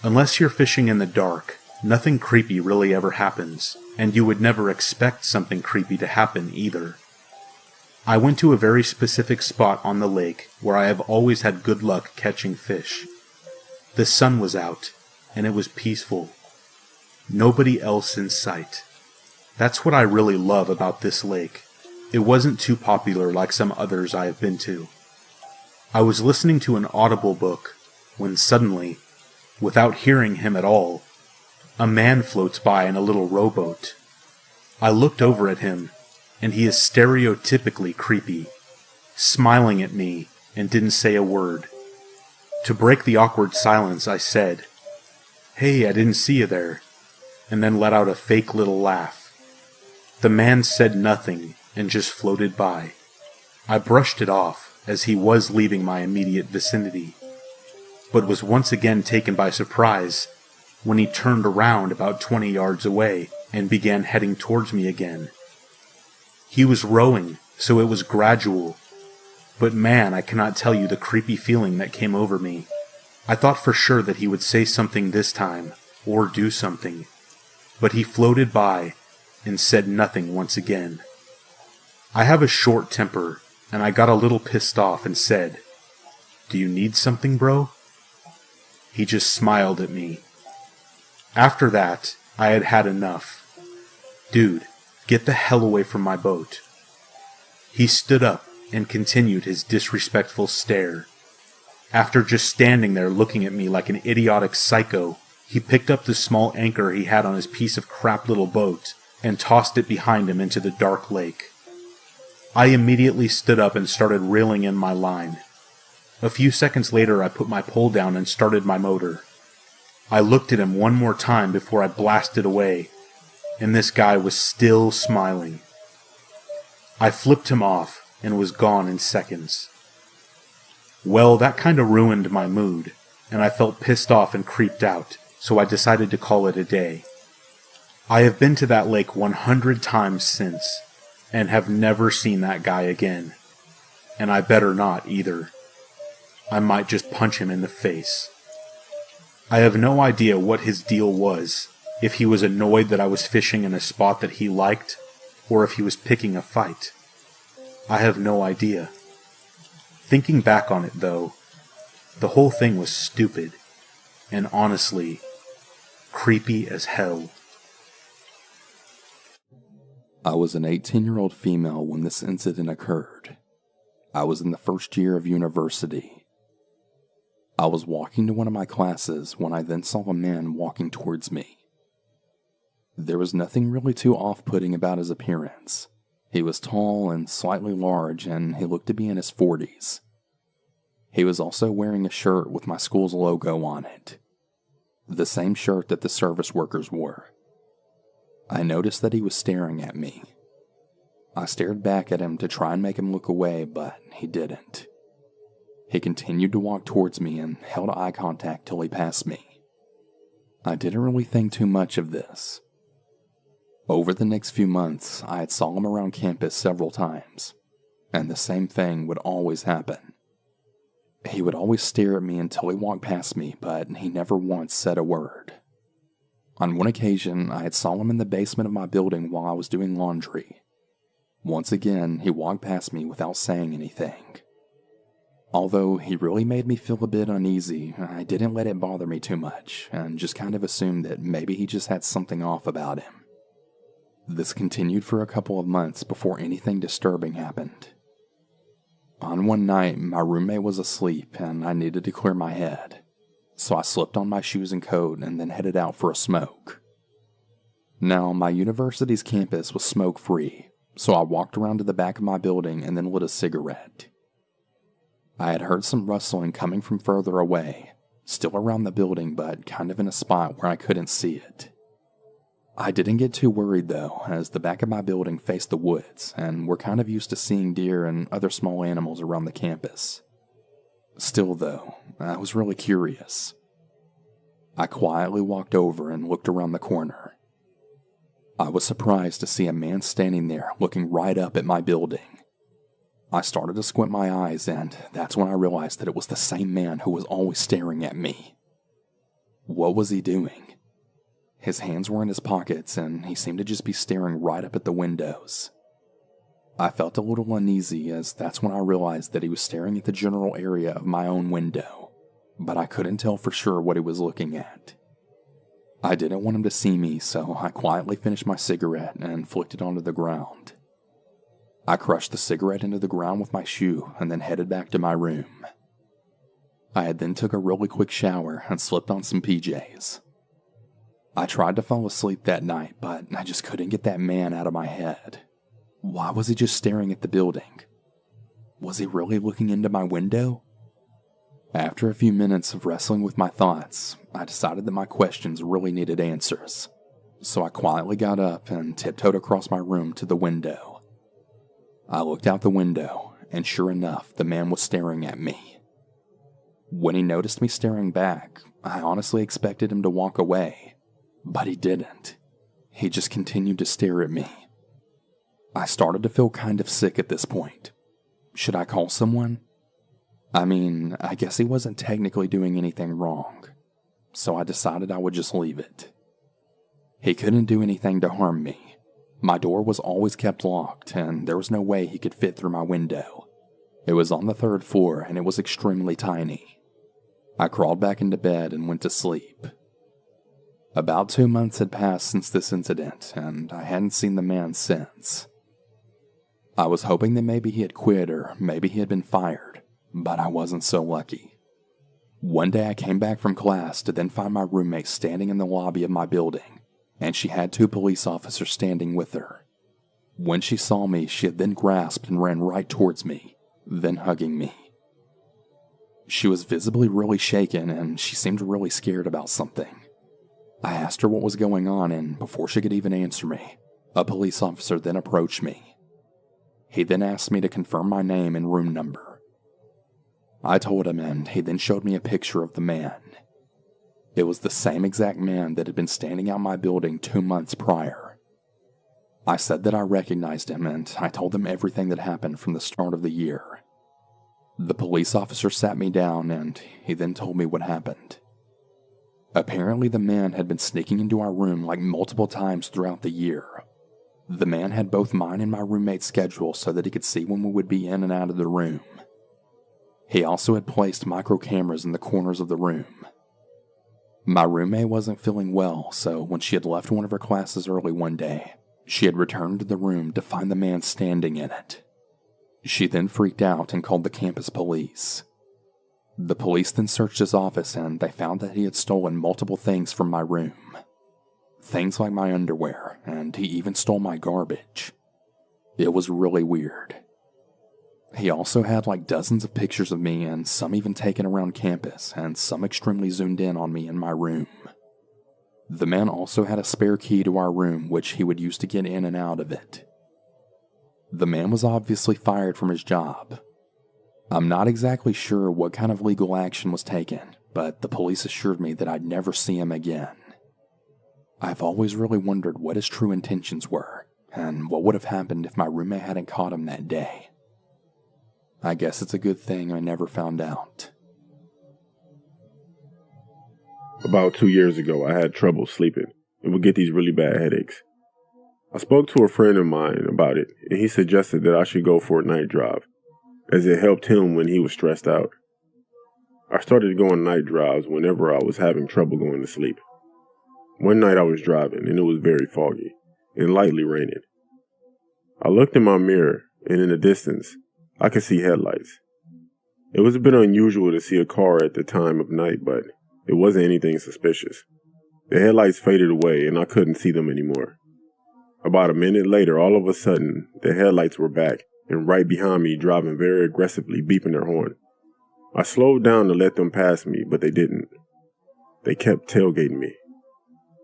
Unless you're fishing in the dark, nothing creepy really ever happens, and you would never expect something creepy to happen either. I went to a very specific spot on the lake where I have always had good luck catching fish. The sun was out, and it was peaceful. Nobody else in sight. That's what I really love about this lake. It wasn't too popular like some others I have been to. I was listening to an Audible book when suddenly, without hearing him at all, a man floats by in a little rowboat. I looked over at him, and he is stereotypically creepy, smiling at me and didn't say a word. To break the awkward silence, I said, "Hey, I didn't see you there," and then let out a fake little laugh. The man said nothing and just floated by. I brushed it off as he was leaving my immediate vicinity, but was once again taken by surprise when he turned around about 20 yards away and began heading towards me again. He was rowing, so it was gradual, but man, I cannot tell you the creepy feeling that came over me. I thought for sure that he would say something this time, or do something, but he floated by and said nothing once again. I have a short temper, and I got a little pissed off and said, "Do you need something, bro?" He just smiled at me. After that, I had had enough. "Dude, get the hell away from my boat." He stood up and continued his disrespectful stare. After just standing there looking at me like an idiotic psycho, he picked up the small anchor he had on his piece of crap little boat and tossed it behind him into the dark lake. I immediately stood up and started reeling in my line. A few seconds later, I put my pole down and started my motor. I looked at him one more time before I blasted away, and this guy was still smiling. I flipped him off and was gone in seconds. Well, that kinda ruined my mood, and I felt pissed off and creeped out, so I decided to call it a day. I have been to that lake 100 times since, and have never seen that guy again. And I better not either. I might just punch him in the face. I have no idea what his deal was, if he was annoyed that I was fishing in a spot that he liked, or if he was picking a fight. I have no idea. Thinking back on it, though, the whole thing was stupid, and honestly, creepy as hell. I was an 18-year-old female when this incident occurred. I was in the first year of university. I was walking to one of my classes when I then saw a man walking towards me. There was nothing really too off-putting about his appearance. He was tall and slightly large, and he looked to be in his 40s. He was also wearing a shirt with my school's logo on it. The same shirt that the service workers wore. I noticed that he was staring at me. I stared back at him to try and make him look away, but he didn't. He continued to walk towards me and held eye contact till he passed me. I didn't really think too much of this. Over the next few months, I had saw him around campus several times, and the same thing would always happen. He would always stare at me until he walked past me, but he never once said a word. On one occasion, I had saw him in the basement of my building while I was doing laundry. Once again, he walked past me without saying anything. Although he really made me feel a bit uneasy, I didn't let it bother me too much, and just kind of assumed that maybe he just had something off about him. This continued for a couple of months before anything disturbing happened. On one night, my roommate was asleep and I needed to clear my head. So I slipped on my shoes and coat and then headed out for a smoke. Now, my university's campus was smoke-free, so I walked around to the back of my building and then lit a cigarette. I had heard some rustling coming from further away, still around the building but kind of in a spot where I couldn't see it. I didn't get too worried though, as the back of my building faced the woods and we're kind of used to seeing deer and other small animals around the campus. Still though, I was really curious. I quietly walked over and looked around the corner. I was surprised to see a man standing there looking right up at my building. I started to squint my eyes and that's when I realized that it was the same man who was always staring at me. What was he doing? His hands were in his pockets and he seemed to just be staring right up at the windows. I felt a little uneasy as that's when I realized that he was staring at the general area of my own window, but I couldn't tell for sure what he was looking at. I didn't want him to see me, so I quietly finished my cigarette and flicked it onto the ground. I crushed the cigarette into the ground with my shoe and then headed back to my room. I had then took a really quick shower and slipped on some PJs. I tried to fall asleep that night, but I just couldn't get that man out of my head. Why was he just staring at the building? Was he really looking into my window? After a few minutes of wrestling with my thoughts, I decided that my questions really needed answers. So I quietly got up and tiptoed across my room to the window. I looked out the window, and sure enough, the man was staring at me. When he noticed me staring back, I honestly expected him to walk away. But he didn't. He just continued to stare at me. I started to feel kind of sick at this point. Should I call someone? I mean, I guess he wasn't technically doing anything wrong, so I decided I would just leave it. He couldn't do anything to harm me. My door was always kept locked, and there was no way he could fit through my window. It was on the 3rd floor, and it was extremely tiny. I crawled back into bed and went to sleep. About 2 months had passed since this incident, and I hadn't seen the man since. I was hoping that maybe he had quit or maybe he had been fired, but I wasn't so lucky. One day I came back from class to then find my roommate standing in the lobby of my building, and she had 2 police officers standing with her. When she saw me, she had then grasped and ran right towards me, then hugging me. She was visibly really shaken, and she seemed really scared about something. I asked her what was going on, and before she could even answer me, a police officer then approached me. He then asked me to confirm my name and room number. I told him, and he then showed me a picture of the man. It was the same exact man that had been standing out my building 2 months prior. I said that I recognized him, and I told him everything that happened from the start of the year. The police officer sat me down, and he then told me what happened. Apparently, the man had been sneaking into our room like multiple times throughout the year. The man had both mine and my roommate's schedule so that he could see when we would be in and out of the room. He also had placed micro cameras in the corners of the room. My roommate wasn't feeling well, so when she had left one of her classes early one day, she had returned to the room to find the man standing in it. She then freaked out and called the campus police. The police then searched his office and they found that he had stolen multiple things from my room. Things like my underwear, and he even stole my garbage. It was really weird. He also had like dozens of pictures of me, and some even taken around campus, and some extremely zoomed in on me in my room. The man also had a spare key to our room, which he would use to get in and out of it. The man was obviously fired from his job. I'm not exactly sure what kind of legal action was taken, but the police assured me that I'd never see him again. I've always really wondered what his true intentions were, and what would have happened if my roommate hadn't caught him that day. I guess it's a good thing I never found out. About 2 years ago, I had trouble sleeping and would get these really bad headaches. I spoke to a friend of mine about it, and he suggested that I should go for a night drive, as it helped him when he was stressed out. I started going night drives whenever I was having trouble going to sleep. One night I was driving, and it was very foggy and lightly raining. I looked in my mirror, and in the distance, I could see headlights. It was a bit unusual to see a car at the time of night, but it wasn't anything suspicious. The headlights faded away, and I couldn't see them anymore. About a minute later, all of a sudden, the headlights were back, and right behind me, driving very aggressively, beeping their horn. I slowed down to let them pass me, but they didn't. They kept tailgating me.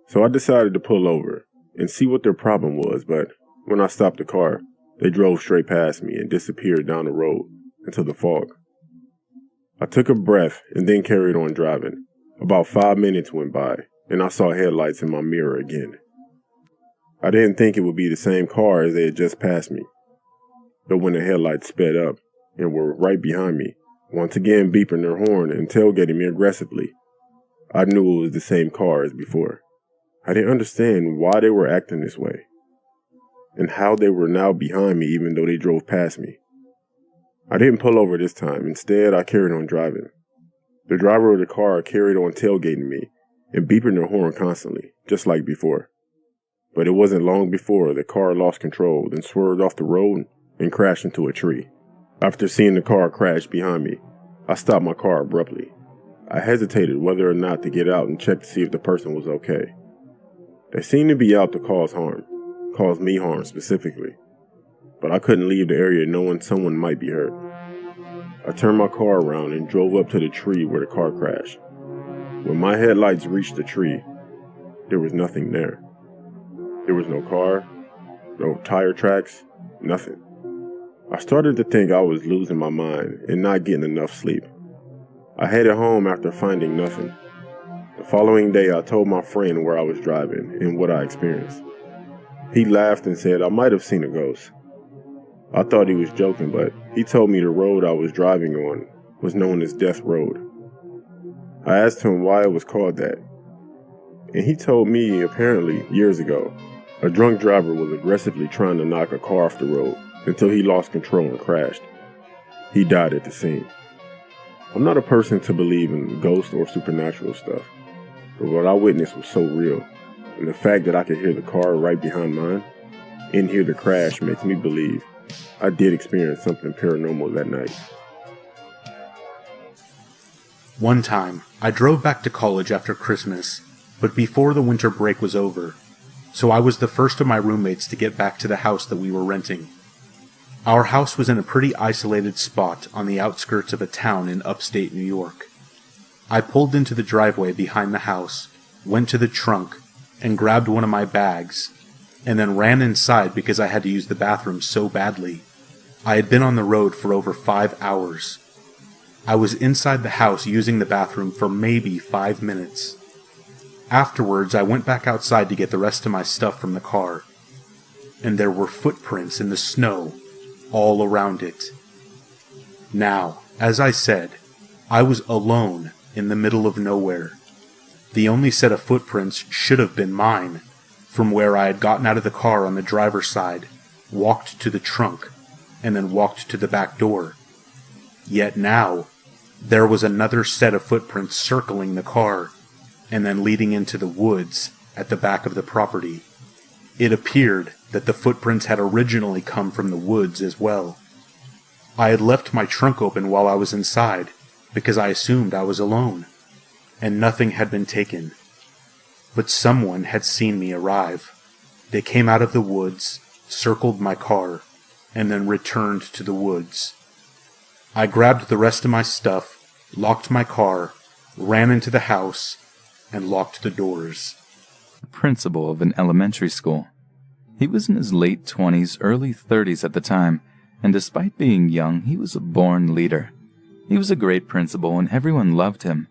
So I decided to pull over and see what their problem was, but when I stopped the car, they drove straight past me and disappeared down the road into the fog. I took a breath and then carried on driving. About 5 minutes went by, and I saw headlights in my mirror again. I didn't think it would be the same car as they had just passed me. But when the headlights sped up and were right behind me, once again beeping their horn and tailgating me aggressively, I knew it was the same car as before. I didn't understand why they were acting this way, and how they were now behind me even though they drove past me. I didn't pull over this time. Instead, I carried on driving. The driver of the car carried on tailgating me and beeping their horn constantly, just like before. But it wasn't long before the car lost control and swerved off the road and crashed into a tree. After seeing the car crash behind me, I stopped my car abruptly. I hesitated whether or not to get out and check to see if the person was okay. They seemed to be out to cause me harm specifically, but I couldn't leave the area knowing someone might be hurt. I turned my car around and drove up to the tree where the car crashed. When my headlights reached the tree, there was nothing there. There was no car, no tire tracks, nothing. I started to think I was losing my mind and not getting enough sleep. I headed home after finding nothing. The following day, I told my friend where I was driving and what I experienced. He laughed and said I might have seen a ghost. I thought he was joking, but he told me the road I was driving on was known as Death Road. I asked him why it was called that, and he told me apparently years ago, a drunk driver was aggressively trying to knock a car off the road until he lost control and crashed. He died at the scene. I'm not a person to believe in ghosts or supernatural stuff, but what I witnessed was so real, and the fact that I could hear the car right behind mine and hear the crash makes me believe I did experience something paranormal that night. One time, I drove back to college after Christmas, but before the winter break was over, so I was the first of my roommates to get back to the house that we were renting. Our house was in a pretty isolated spot on the outskirts of a town in upstate New York. I pulled into the driveway behind the house, went to the trunk, and grabbed one of my bags, and then ran inside because I had to use the bathroom so badly. I had been on the road for over 5 hours. I was inside the house using the bathroom for maybe 5 minutes. Afterwards, I went back outside to get the rest of my stuff from the car, and there were footprints in the snow all around it. Now, as I said, I was alone in the middle of nowhere. The only set of footprints should have been mine, from where I had gotten out of the car on the driver's side, walked to the trunk, and then walked to the back door. Yet now, there was another set of footprints circling the car, and then leading into the woods at the back of the property. It appeared that the footprints had originally come from the woods as well. I had left my trunk open while I was inside, because I assumed I was alone, and nothing had been taken. But someone had seen me arrive. They came out of the woods, circled my car, and then returned to the woods. I grabbed the rest of my stuff, locked my car, ran into the house, and locked the doors. The principal of an elementary school. He was in his late 20s, early 30s at the time, and despite being young, he was a born leader. He was a great principal and everyone loved him.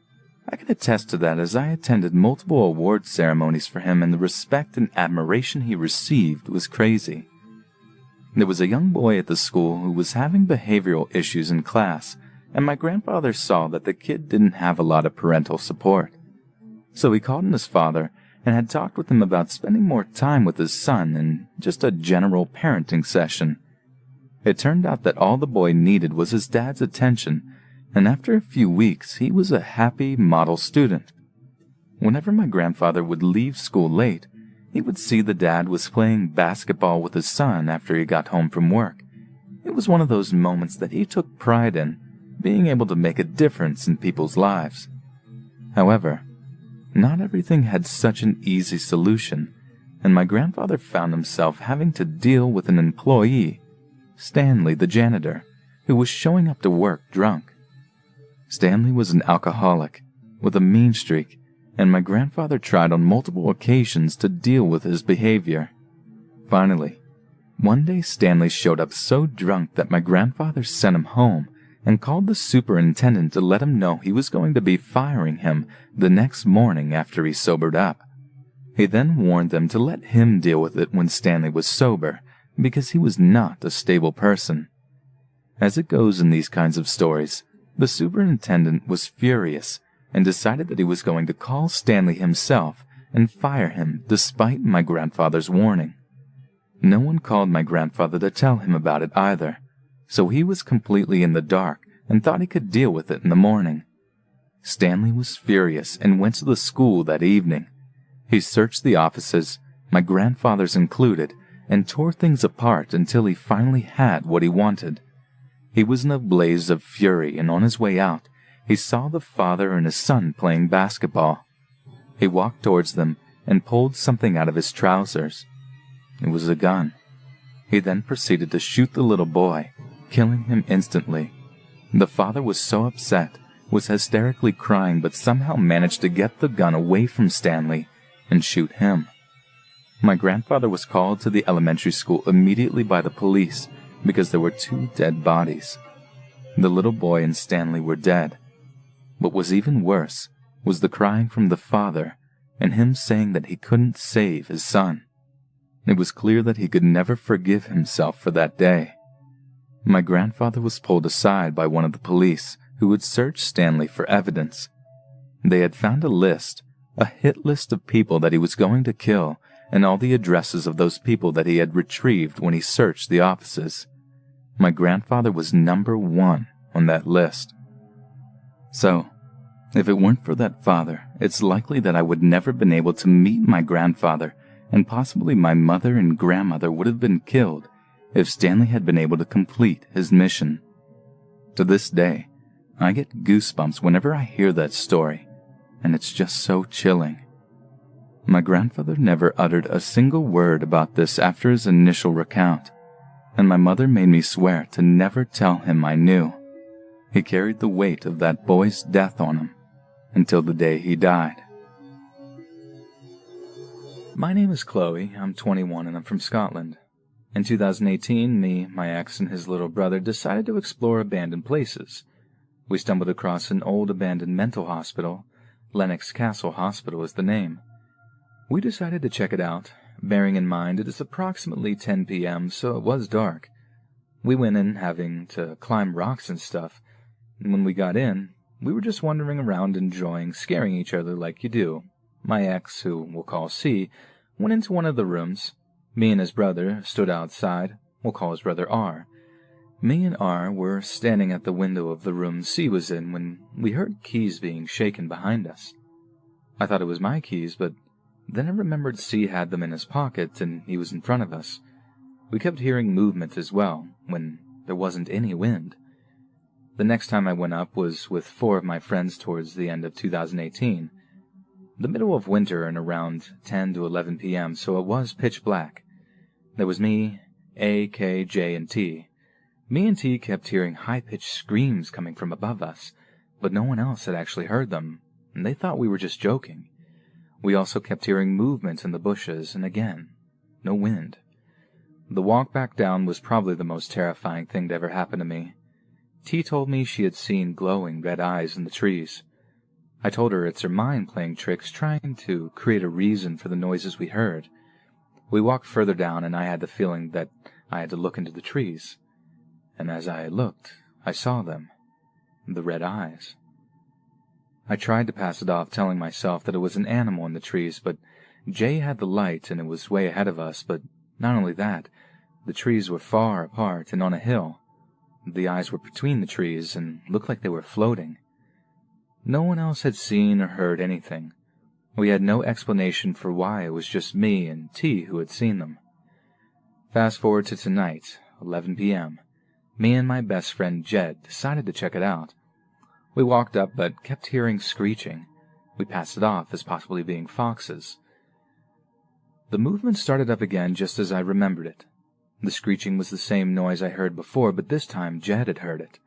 I can attest to that as I attended multiple award ceremonies for him, and the respect and admiration he received was crazy. There was a young boy at the school who was having behavioral issues in class, and my grandfather saw that the kid didn't have a lot of parental support. So he called in his father and had talked with him about spending more time with his son in just a general parenting session. It turned out that all the boy needed was his dad's attention, and after a few weeks he was a happy model student. Whenever my grandfather would leave school late, he would see the dad was playing basketball with his son after he got home from work. It was one of those moments that he took pride in, being able to make a difference in people's lives. However, not everything had such an easy solution, and my grandfather found himself having to deal with an employee, Stanley the janitor, who was showing up to work drunk. Stanley was an alcoholic with a mean streak, and my grandfather tried on multiple occasions to deal with his behavior. Finally, one day Stanley showed up so drunk that my grandfather sent him home and called the superintendent to let him know he was going to be firing him the next morning after he sobered up. He then warned them to let him deal with it when Stanley was sober, because he was not a stable person. As it goes in these kinds of stories, the superintendent was furious and decided that he was going to call Stanley himself and fire him despite my grandfather's warning. No one called my grandfather to tell him about it either, so he was completely in the dark and thought he could deal with it in the morning. Stanley was furious and went to the school that evening. He searched the offices, my grandfather's included, and tore things apart until he finally had what he wanted. He was in a blaze of fury, and on his way out, he saw the father and his son playing basketball. He walked towards them and pulled something out of his trousers. It was a gun. He then proceeded to shoot the little boy, killing him instantly. The father was so upset, was hysterically crying, but somehow managed to get the gun away from Stanley and shoot him. My grandfather was called to the elementary school immediately by the police because there were 2 dead bodies. The little boy and Stanley were dead. What was even worse was the crying from the father and him saying that he couldn't save his son. It was clear that he could never forgive himself for that day. My grandfather was pulled aside by one of the police who had searched Stanley for evidence. They had found a list, a hit list of people that he was going to kill, and all the addresses of those people that he had retrieved when he searched the offices. My grandfather was number 1 on that list. So, if it weren't for that father, it's likely that I would never been able to meet my grandfather, and possibly my mother and grandmother would have been killed if Stanley had been able to complete his mission. To this day, I get goosebumps whenever I hear that story, and it's just so chilling. My grandfather never uttered a single word about this after his initial recount, and my mother made me swear to never tell him I knew. He carried the weight of that boy's death on him until the day he died. My name is Chloe, I'm 21 and I'm from Scotland. In 2018, me, my ex, and his little brother decided to explore abandoned places. We stumbled across an old abandoned mental hospital. Lennox Castle Hospital is the name. We decided to check it out, bearing in mind it is approximately 10 p.m., so it was dark. We went in having to climb rocks and stuff, and when we got in, we were just wandering around enjoying scaring each other like you do. My ex, who we'll call C, went into one of the rooms. Me and his brother stood outside. We'll call his brother R. Me and R were standing at the window of the room C was in when we heard keys being shaken behind us. I thought it was my keys, but then I remembered C had them in his pocket and he was in front of us. We kept hearing movement as well, when there wasn't any wind. The next time I went up was with 4 of my friends towards the end of 2018. The middle of winter and around 10 to 11 p.m., so it was pitch black. There was me, A, K, J, and T. Me and T kept hearing high-pitched screams coming from above us, but no one else had actually heard them, and they thought we were just joking. We also kept hearing movement in the bushes, and again, no wind. The walk back down was probably the most terrifying thing to ever happen to me. T told me she had seen glowing red eyes in the trees. I told her it's her mind playing tricks, trying to create a reason for the noises we heard. We walked further down, and I had the feeling that I had to look into the trees. And as I looked, I saw them. The red eyes. I tried to pass it off, telling myself that it was an animal in the trees, but Jay had the light and it was way ahead of us, but not only that, the trees were far apart and on a hill. The eyes were between the trees and looked like they were floating. No one else had seen or heard anything. We had no explanation for why it was just me and T who had seen them. Fast forward to tonight, 11 p.m. Me and my best friend Jed decided to check it out. We walked up but kept hearing screeching. We passed it off as possibly being foxes. The movement started up again just as I remembered it. The screeching was the same noise I heard before, but this time Jed had heard it.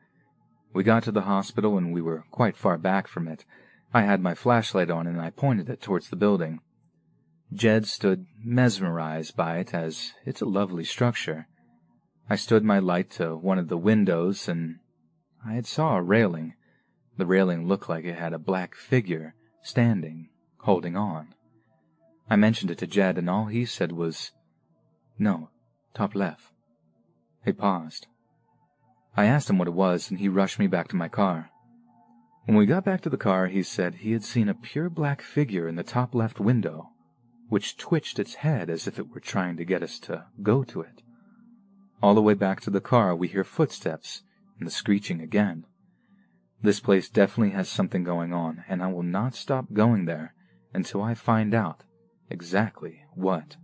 We got to the hospital and we were quite far back from it. I had my flashlight on and I pointed it towards the building. Jed stood mesmerized by it as it's a lovely structure. I stood my light to one of the windows and I had saw a railing. The railing looked like it had a black figure standing, holding on. I mentioned it to Jed and all he said was, "No, top left." He paused. I asked him what it was and he rushed me back to my car. When we got back to the car, he said he had seen a pure black figure in the top left window, which twitched its head as if it were trying to get us to go to it. All the way back to the car, we hear footsteps and the screeching again. This place definitely has something going on, and I will not stop going there until I find out exactly what.